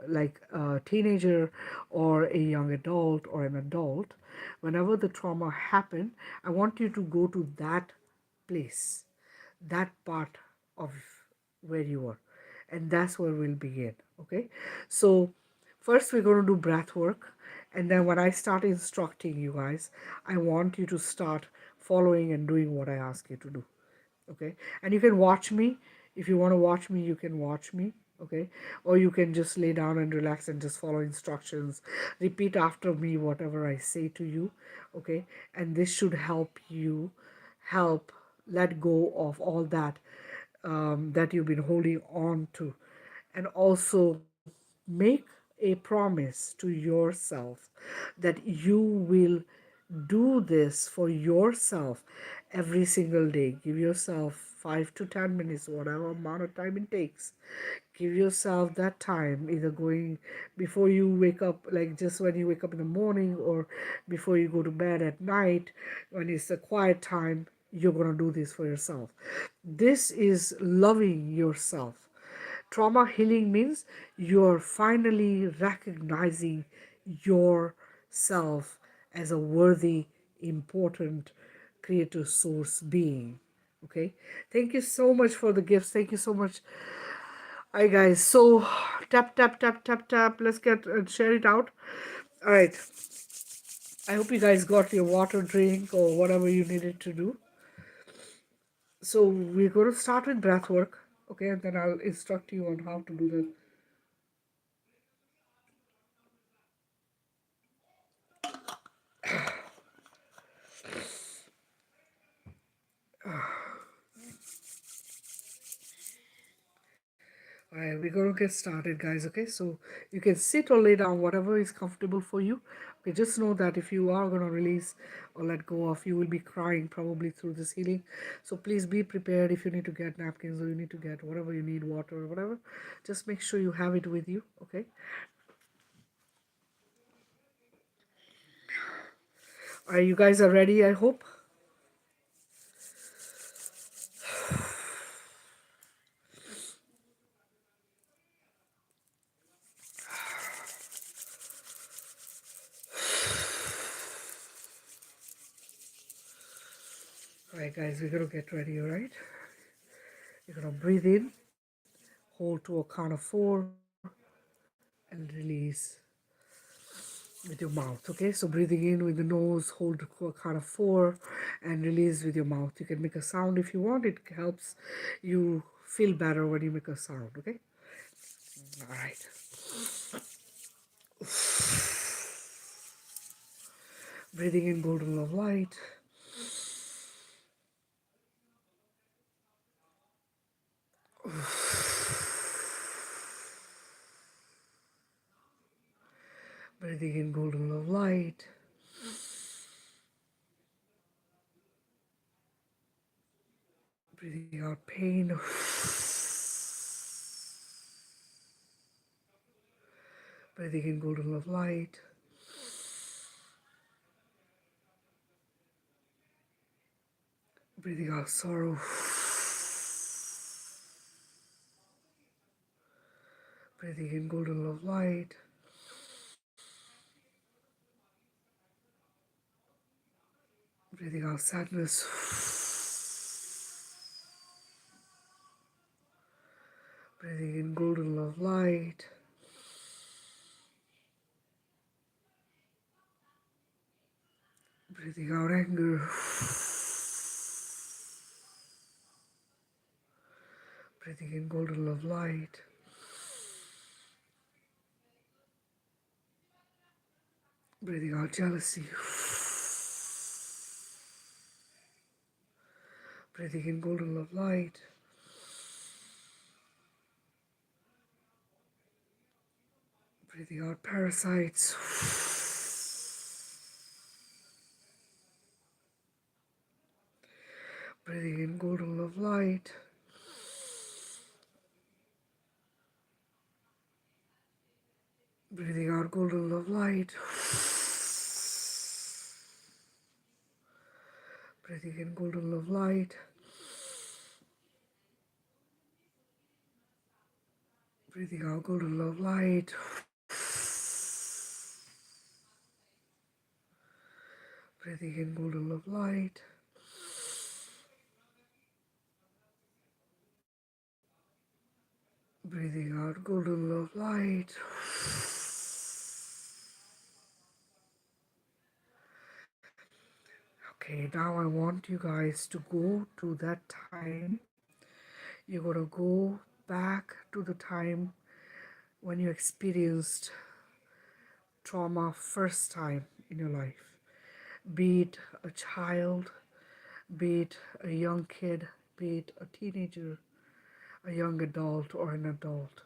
teenager or a young adult or an adult, whenever the trauma happened, I want you to go to that place, that part of where you were, and that's where we'll begin. Okay, so first we're going to do breath work, and then when I start instructing you guys, I want you to start following and doing what I ask you to do. Okay, and you can watch me. If you want to watch me, you can watch me. Okay, or you can just lay down and relax and just follow instructions, repeat after me whatever I say to you. Okay, and this should help you help let go of all that that you've been holding on to, and also make a promise to yourself that you will do this for yourself every single day. Give yourself 5 to 10 minutes, whatever amount of time it takes. Give yourself that time, either going before you wake up, like just when you wake up in the morning, or before you go to bed at night, when it's a quiet time. You're going to do this for yourself. This is loving yourself. Trauma healing means you're finally recognizing yourself as a worthy, important, creative source being. Okay. Thank you so much for the gifts. Thank you so much. Hi guys. So tap tap tap tap tap. Let's get share it out. All right. I hope you guys got your water drink or whatever you needed to do. So we're going to start with breath work. Okay, and then I'll instruct you on how to do the. Alright, we're gonna get started, guys. Okay, so you can sit or lay down, whatever is comfortable for you. Okay, just know that if you are gonna release or let go of, you will be crying probably through this healing. So please be prepared. If you need to get napkins or you need to get whatever you need, water or whatever, just make sure you have it with you. Okay. Alright, you guys are ready, I hope. Alright, guys, we're gonna get ready. Alright, you're gonna breathe in, hold to a count of 4, and release with your mouth. Okay, so breathing in with the nose, hold to a count of 4, and release with your mouth. You can make a sound if you want. It helps you feel better when you make a sound. Okay. All right. Breathing in golden love light. Breathing in golden love light. Breathing out pain. Breathing in golden love light. Breathing out sorrow. Breathing in golden love light. Breathing out sadness. Breathing in golden love light. Breathing out anger. Breathing in golden love light. Breathing out jealousy. Breathing in golden love light. Breathing out parasites. Breathing in golden love light. Breathing out golden love light. Breathing in golden love light. Breathing out golden love light. Breathing in golden love light. Breathing out golden love light. Okay, now I want you guys to go to that time. You're going to go back to the time when you experienced trauma first time in your life. Be it a child, be it a young kid, be it a teenager, a young adult, or an adult.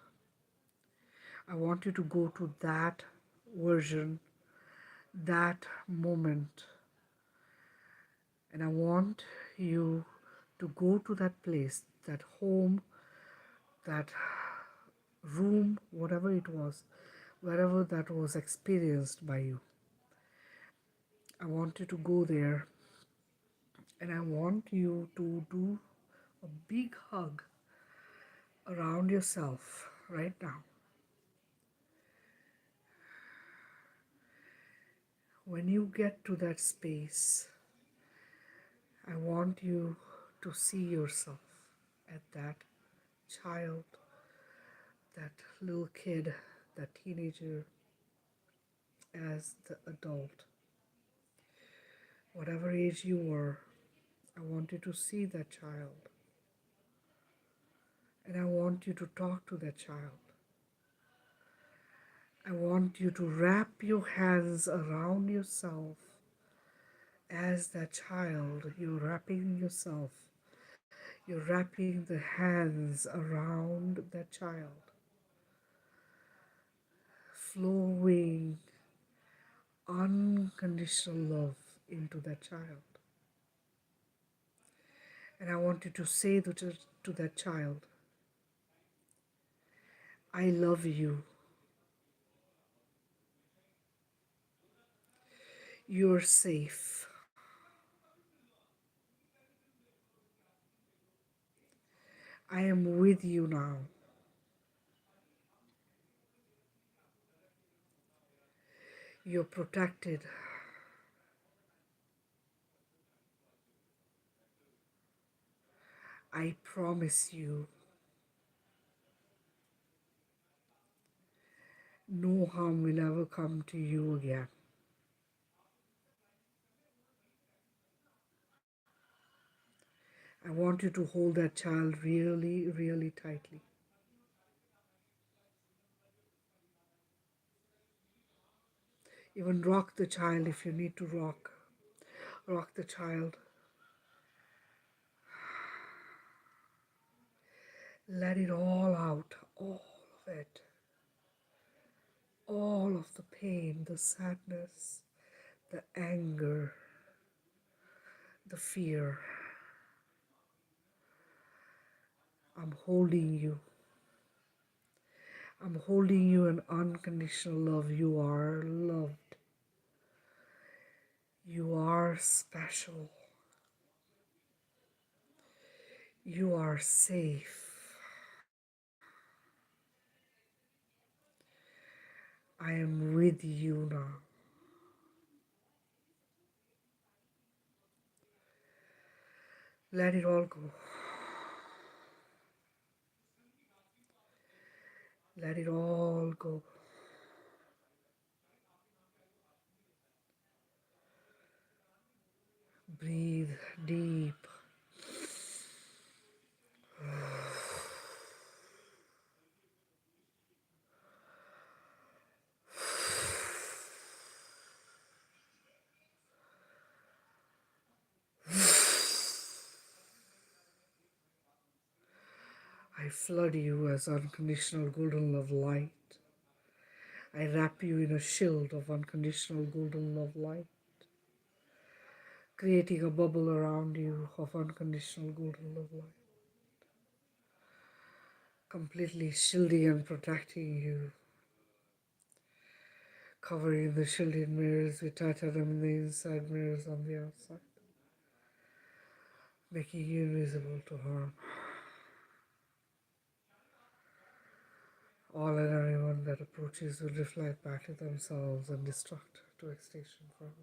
I want you to go to that version, that moment, and I want you to go to that place, that home, that room, whatever it was, wherever that was experienced by you. I want you to go there, and I want you to do a big hug around yourself right now. When you get to that space, I want you to see yourself at that child, that little kid, that teenager, as the adult. Whatever age you were, I want you to see that child. And I want you to talk to that child. I want you to wrap your hands around yourself as that child. You're wrapping yourself. You're wrapping the hands around that child, flowing unconditional love into that child. And I want you to say to that child, I love you. You're safe. I am with you now. You're protected. I promise you, no harm will ever come to you again. I want you to hold that child really, really tightly. Even rock the child if you need to rock. Rock the child. Let it all out, all of it. All of the pain, the sadness, the anger, the fear. I'm holding you. I'm holding you in unconditional love. You are loved. You are special. You are safe. I am with you now. Let it all go. Let it all go. Breathe deep. I flood you as unconditional golden love light. I wrap you in a shield of unconditional golden love light, creating a bubble around you of unconditional golden love light, completely shielding and protecting you, covering the shielded mirrors with titanium in the inside, mirrors on the outside, making you invisible to harm all and everyone that approaches will reflect back to themselves and destruct to extinction forever.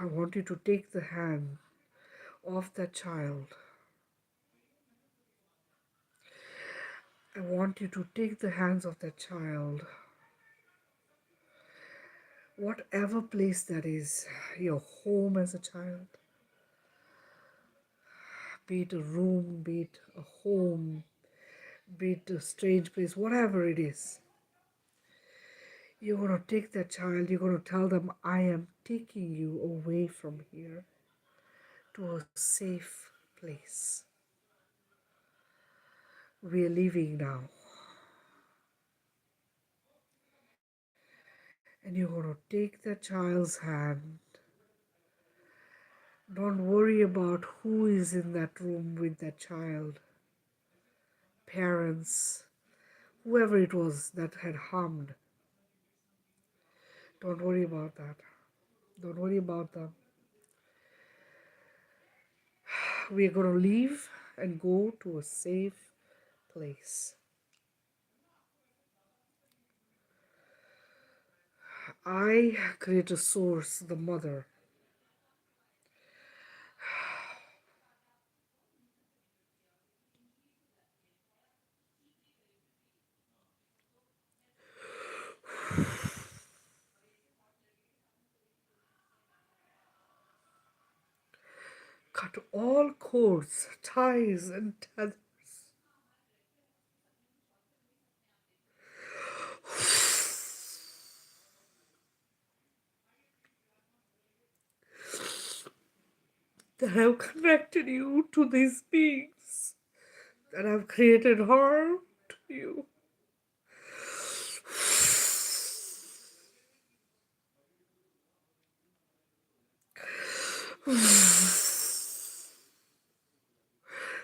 I want you to take the hand of that child. I want you to take the hands of that child, whatever place that is, your home as a child, be it a room, be it a home, be it a strange place, whatever it is. You're going to take that child, you're going to tell them, I am taking you away from here to a safe place. We are leaving now. And you're going to take that child's hand. Don't worry about who is in that room with that child. Parents, whoever it was that had harmed. Don't worry about that. Don't worry about them. We are going to leave and go to a safe place. I create a source, the mother. Cut all cords, ties, and tethers. That have connected you to these beings that have created harm to you.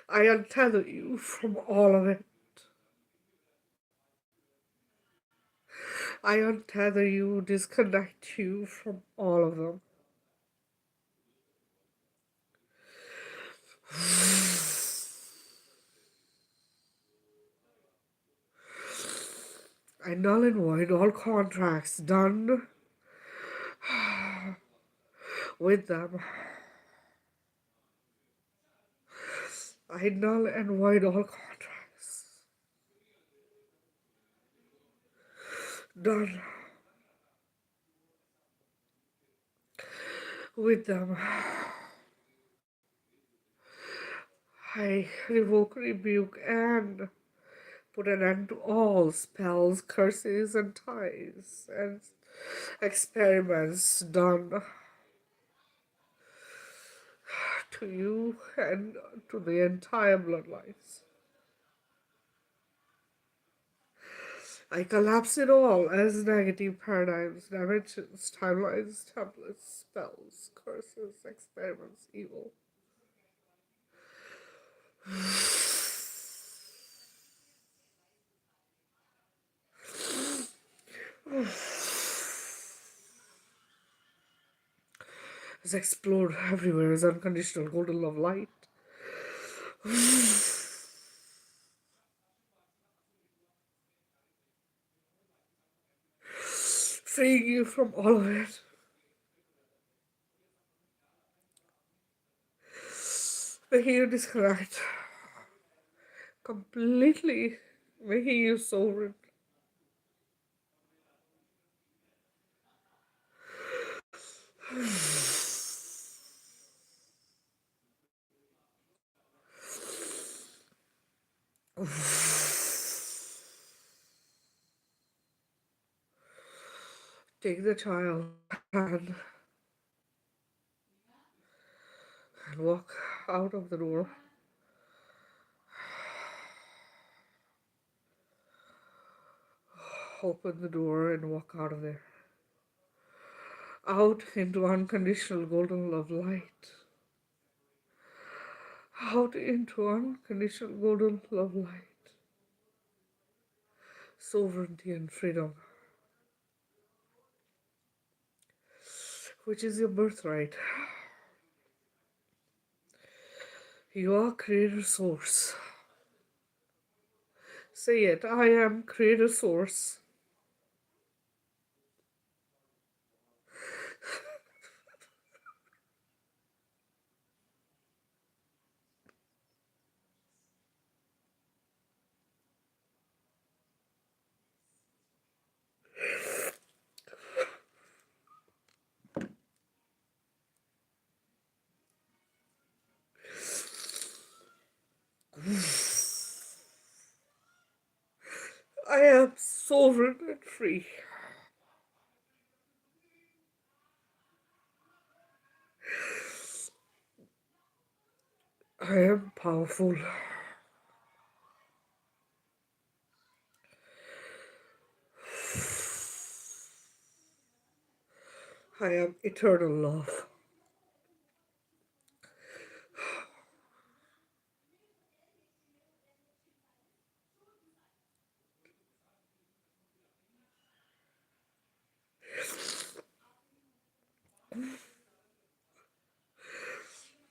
I untether you from all of it. I untether you, disconnect you from all of them. I null and void all contracts done with them. I null and void all contracts done with them. I revoke, rebuke, and put an end to all spells, curses, and ties and experiments done to you and to the entire bloodlines. I collapse it all as negative paradigms, dimensions, timelines, templates, spells, curses, experiments, evil. Let's explode everywhere as unconditional golden love light. Freeing you from all of it. Making you disconnect. Completely making you sovereign. Take the child hand and walk out of the door. Open the door and walk out of there. Out into unconditional golden love light. Out into unconditional golden love light. Sovereignty and freedom, which is your birthright. You are creator source. Say it, I am creator source. I am sovereign and free. I am powerful. I am eternal love.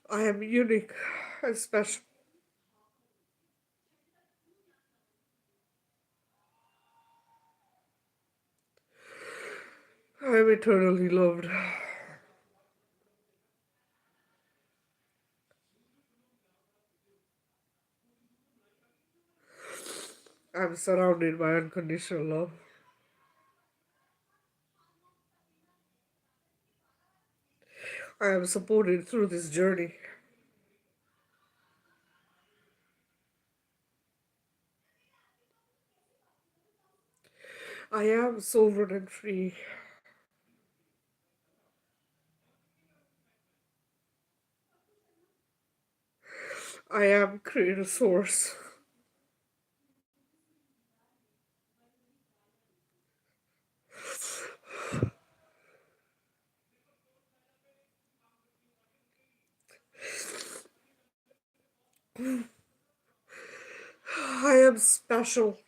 I am unique and special. I am eternally loved. I am surrounded by unconditional love. I am supported through this journey. I am sovereign and free. I am creator source. I am special.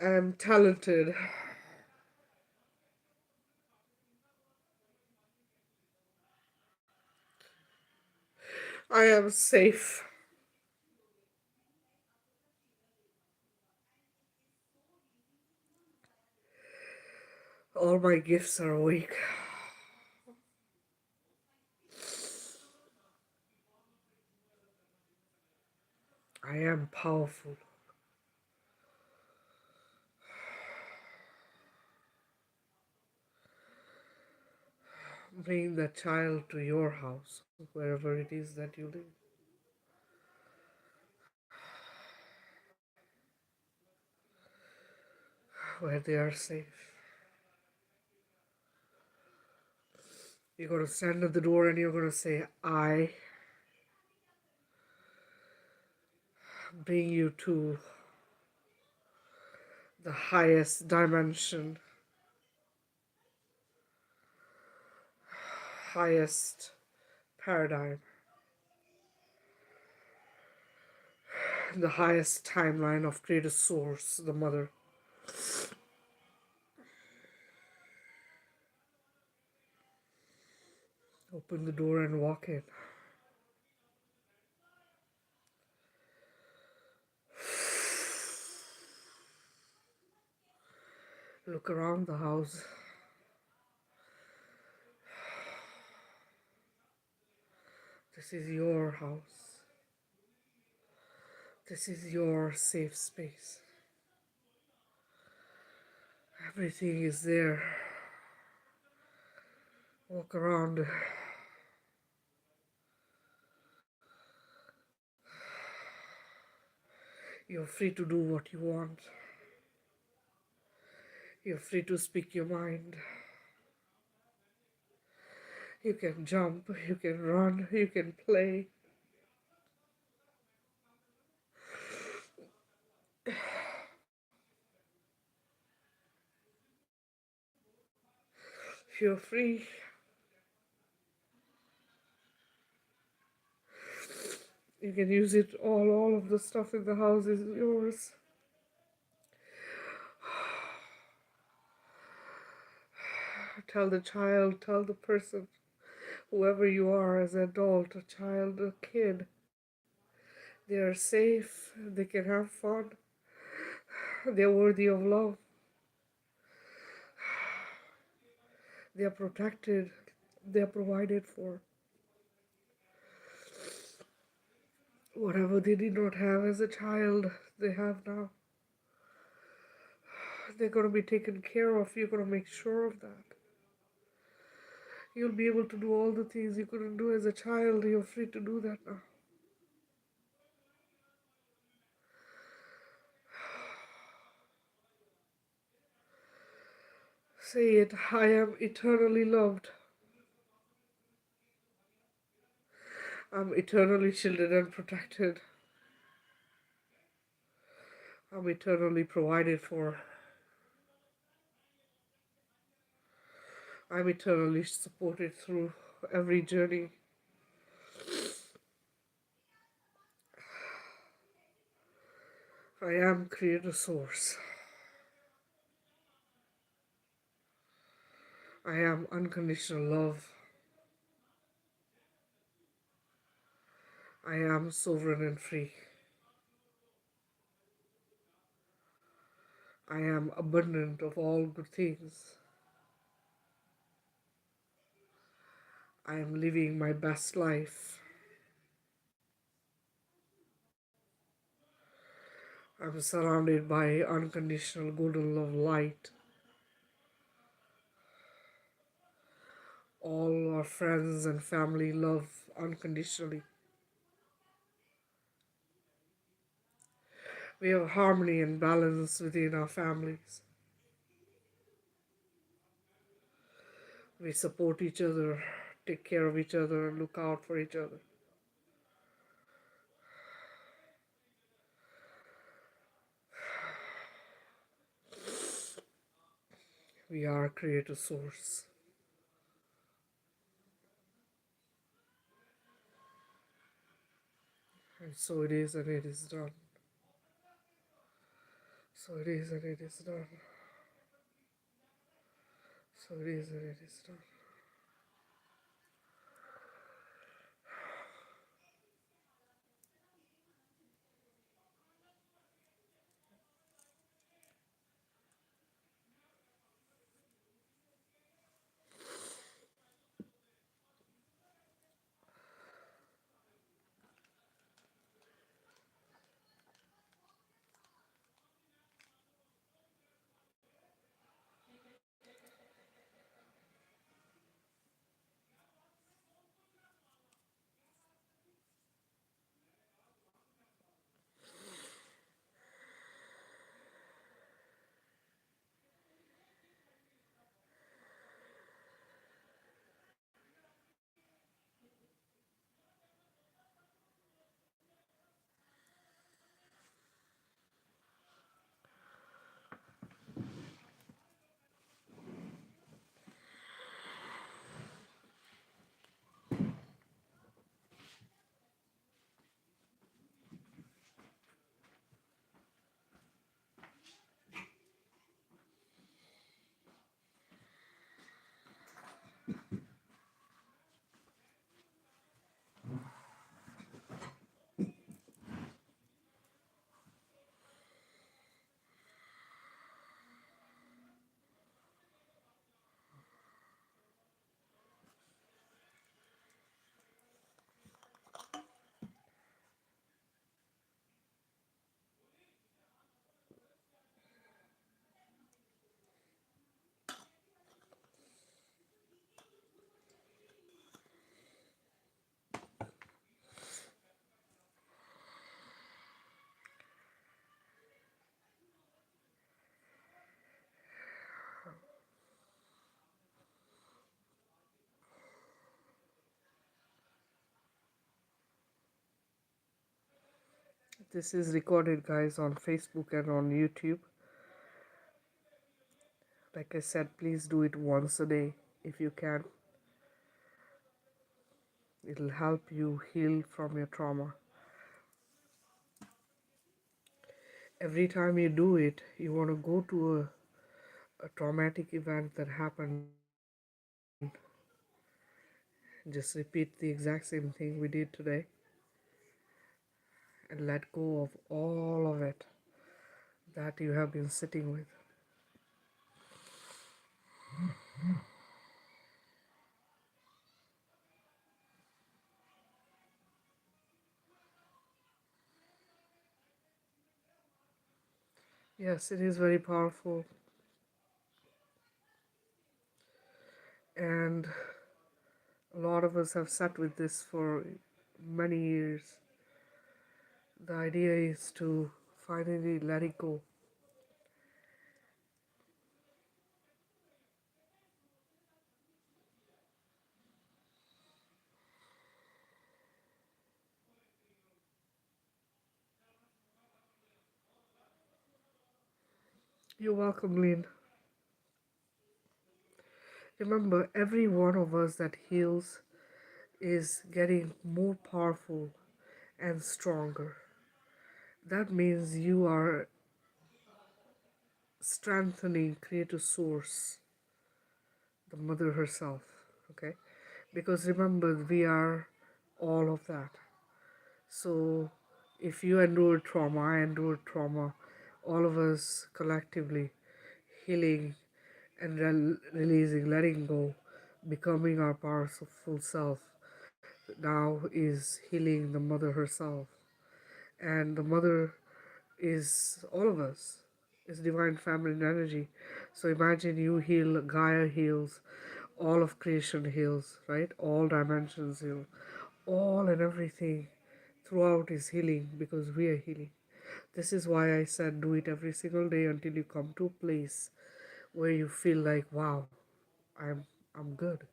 I am talented. I am safe. All my gifts are awake. I am powerful. Bring that child to your house, wherever it is that you live, where they are safe. You're going to stand at the door and you're going to say, I bring you to the highest dimension, highest paradigm. the highest timeline of Creator Source, the Mother. Open the door and walk in. Look around the house. This is your house. This is your safe space. Everything is there. Walk around. You're free to do what you want. You're free to speak your mind. You can jump, you can run, you can play. You're free. You can use it all of the stuff in the house is yours. Tell the child, tell the person, whoever you are as an adult, a child, a kid, they are safe, they can have fun, they're worthy of love, they are protected, they are provided for. Whatever they did not have as a child, they have now. They're going to be taken care of. You're going to make sure of that. You'll be able to do all the things you couldn't do as a child. You're free to do that now. Say it, I am eternally loved. I'm eternally shielded and protected. I'm eternally provided for. I'm eternally supported through every journey. I am Creator Source. I am unconditional love. I am sovereign and free. I am abundant of all good things. I am living my best life. I'm surrounded by unconditional good and love light. All our friends and family love unconditionally. We have harmony and balance within our families. We support each other, take care of each other, and look out for each other. We are Creator Source. And so it is, and it is done. So it is, and it is done. So it is, and it is done. This is recorded, guys, on Facebook and on YouTube. Like I said, please do it once a day if you can. It'll help you heal from your trauma. Every time you do it, you want to go to a traumatic event that happened. Just repeat the exact same thing we did today and let go of all of it that you have been sitting with. Yes, it is very powerful, and a lot of us have sat with this for many years. The idea is to finally let it go. You're welcome, Lynn. Remember, every one of us that heals is getting more powerful and stronger. That means you are strengthening creative source, the mother herself. Okay, because remember, we are all of that. So if you endured trauma, I endured trauma, all of us collectively healing and releasing, letting go, becoming our powerful self now is healing the mother herself. And the mother is all of us. It's divine feminine energy. So imagine you heal, Gaia heals, all of creation heals, right? All dimensions heal. All and everything throughout is healing because we are healing. This is why I said do it every single day until you come to a place where you feel like, wow, I'm good.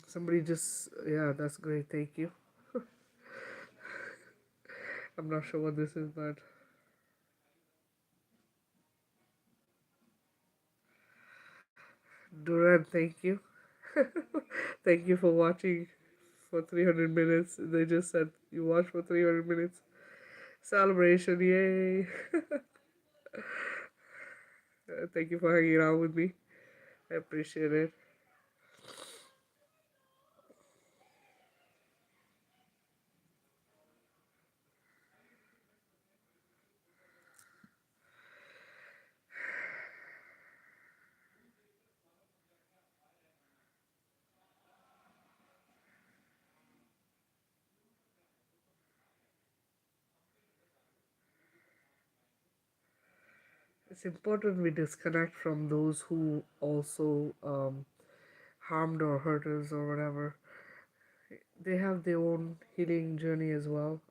Somebody just, yeah, that's great. Thank you. I'm not sure what this is, but Duran, thank you. Thank you for watching for 300 minutes. They just said you watched for 300 minutes. Celebration, yay. Thank you for hanging out with me. I appreciate it. It's important we disconnect from those who also harmed or hurt us or whatever. They have their own healing journey as well.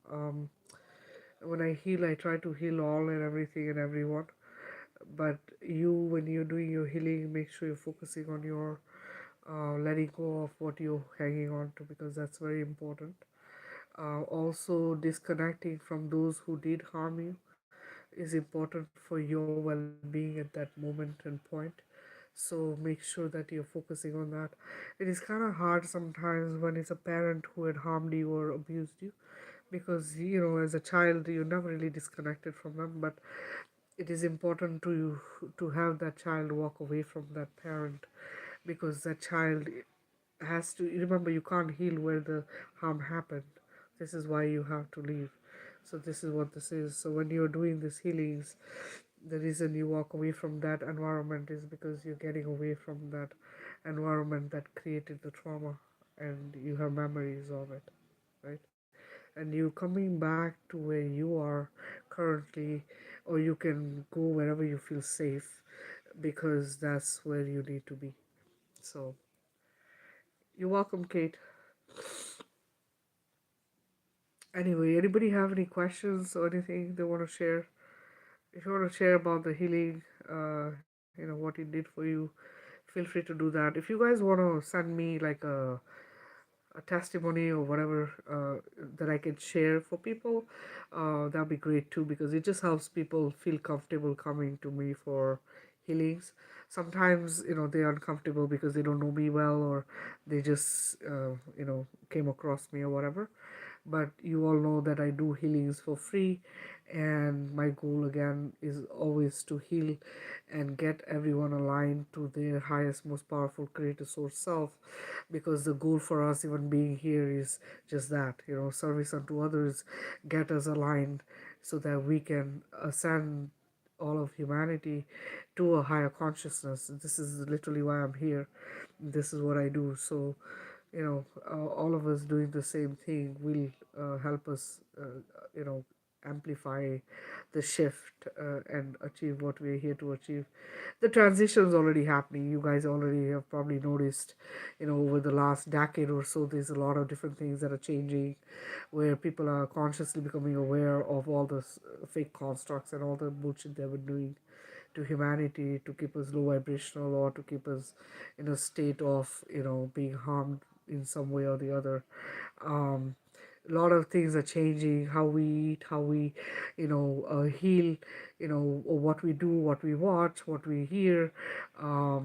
When I heal, I try to heal all and everything and everyone. But you, when you're doing your healing, make sure you're focusing on your letting go of what you're hanging on to because that's very important. Also, disconnecting from those who did harm you is important for your well being at that moment and point. So make sure that you're focusing on that. It is kind of hard sometimes when it's a parent who had harmed you or abused you, because as a child you're never really disconnected from them, but it is important to you to have that child walk away from that parent, because that child has to remember you can't heal where the harm happened. This is why you have to leave. So this is what this is. So when you're doing these healings, the reason you walk away from that environment is because you're getting away from that environment that created the trauma, and you have memories of it, right? And you coming back to where you are currently, or you can go wherever you feel safe, because that's where you need to be. So you're welcome, Kate. Anyway, anybody have any questions or anything they want to share? If you want to share about the healing, what it did for you, feel free to do that. If you guys want to send me like a testimony or whatever that I can share for people, that'd be great too, because it just helps people feel comfortable coming to me for healings. Sometimes they're uncomfortable because they don't know me well, or they just came across me or whatever. But you all know that I do healings for free, and my goal again is always to heal and get everyone aligned to their highest, most powerful creator source self, because the goal for us even being here is just that, service unto others, get us aligned so that we can ascend all of humanity to a higher consciousness. This is literally why I'm here. This is what I do. So all of us doing the same thing will help us amplify the shift and achieve what we're here to achieve. The transition is already happening. You guys already have probably noticed, over the last decade or so, there's a lot of different things that are changing, where people are consciously becoming aware of all the fake constructs and all the bullshit they've been doing to humanity to keep us low vibrational, or to keep us in a state of being harmed in some way or the other. um, a lot of things are changing: how we eat, how we heal, or what we do, what we watch, what we hear. A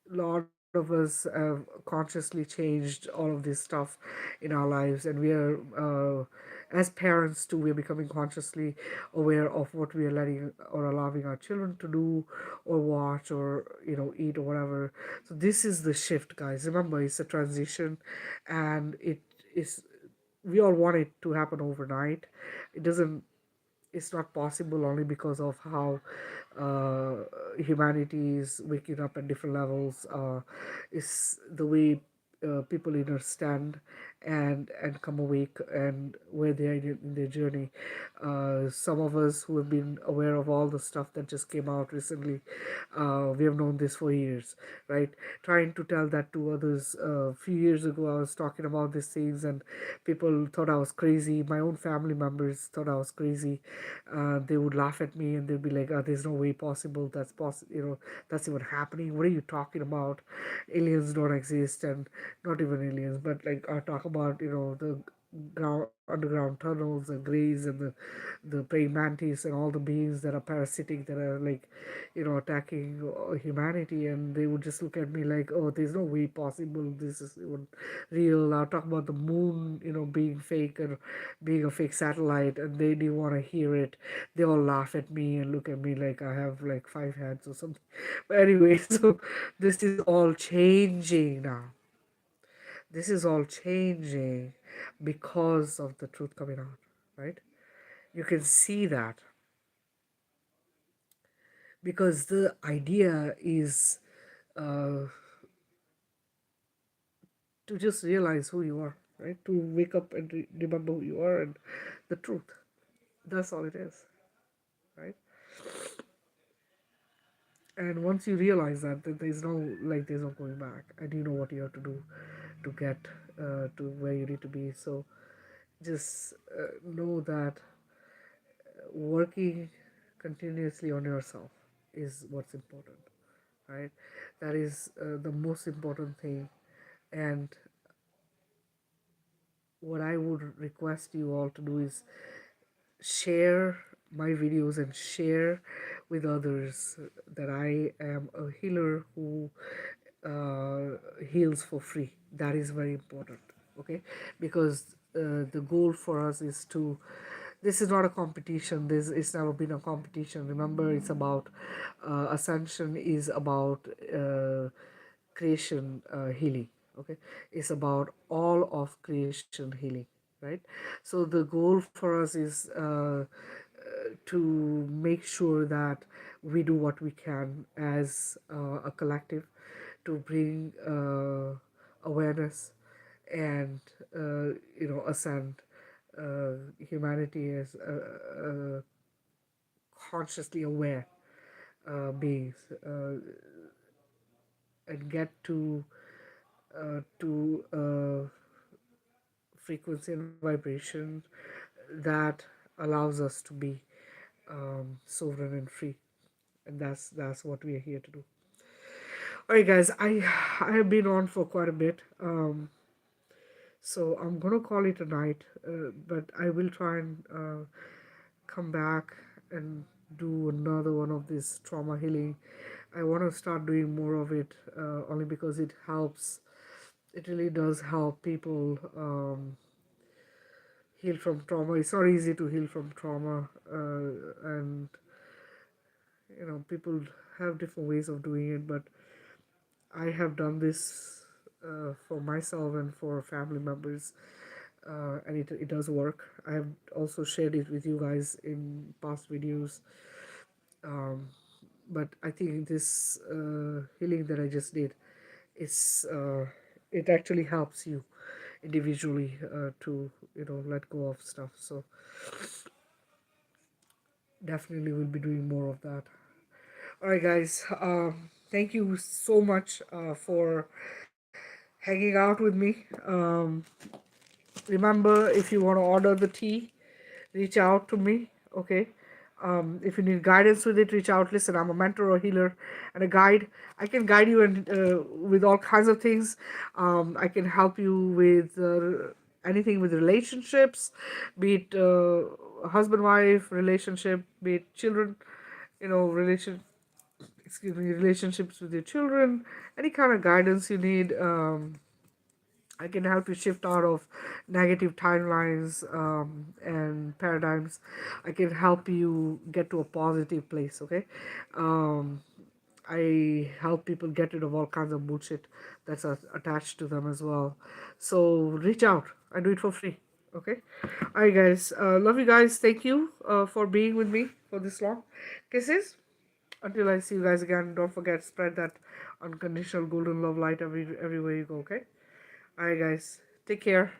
lot of us have consciously changed all of this stuff in our lives, and we are as parents too, we're becoming consciously aware of what we are letting or allowing our children to do or watch or eat or whatever. So this is the shift, guys. Remember, it's a transition, and it is, we all want it to happen overnight. It doesn't, it's not possible, only because of how uh, humanity is waking up at different levels. Is the way people understand and come awake, and where they are in their journey. Some of us who have been aware of all the stuff that just came out recently, we have known this for years, right? Trying to tell that to others. A few years ago, I was talking about these things, and people thought I was crazy. My own family members thought I was crazy. They would laugh at me, and they'd be like, oh, there's no way possible that's possible, that's even happening. What are you talking about? Aliens don't exist. And not even aliens, but like I talk about the ground underground tunnels and greys and the praying mantis and all the beings that are parasitic, that are like attacking humanity. And they would just look at me like, oh, there's no way possible this is even real. I'll talk about the moon being fake and being a fake satellite, and they didn't want to hear it. They all laugh at me and look at me like I have like 5 heads or something. But anyway, so this is all changing now. This is all changing because of the truth coming out, right? You can see that, because the idea is uh, to just realize who you are, right? To wake up and remember who you are and the truth. That's all it is, right? And once you realize that, then there's no going back, and you know what you have to do to get to where you need to be. So just know that working continuously on yourself is what's important, right? That is the most important thing. And what I would request you all to do is share my videos and share with others that I am a healer who heals for free. That is very important, okay? Because the goal for us is to, this is not a competition, this it's never been a competition. Remember, it's about ascension is about creation healing. Okay, it's about all of creation healing, right? So the goal for us is to make sure that we do what we can as a collective to bring awareness and ascend humanity as consciously aware beings, and get to frequency and vibration that allows us to be sovereign and free. And that's what we are here to do. All right, guys, I have been on for quite a bit. So I'm gonna call it a night, but I will try and come back and do another one of this trauma healing. I want to start doing more of it, only because it helps. It really does help people heal from trauma. It's not easy to heal from trauma, and people have different ways of doing it. But I have done this for myself and for family members, and it does work. I have also shared it with you guys in past videos. Um, but I think this healing that I just did, it's it actually helps you individually to let go of stuff. So definitely we'll be doing more of that. All right, guys. Thank you so much for hanging out with me. Remember, if you want to order the tea, reach out to me. Okay. If you need guidance with it, reach out. Listen, I'm a mentor, a healer, and a guide. I can guide you with all kinds of things. I can help you with anything with relationships, be it husband wife relationship, be it children, relation excuse me, relationships with your children, any kind of guidance you need. I can help you shift out of negative timelines and paradigms. I can help you get to a positive place, okay? Um, I help people get rid of all kinds of bullshit that's attached to them as well. So reach out. I do it for free, okay? All right, guys. Love you guys. Thank you for being with me for this long. Kisses. Until I see you guys again, don't forget, spread that unconditional golden love light everywhere you go, okay? Alright, guys. Take care.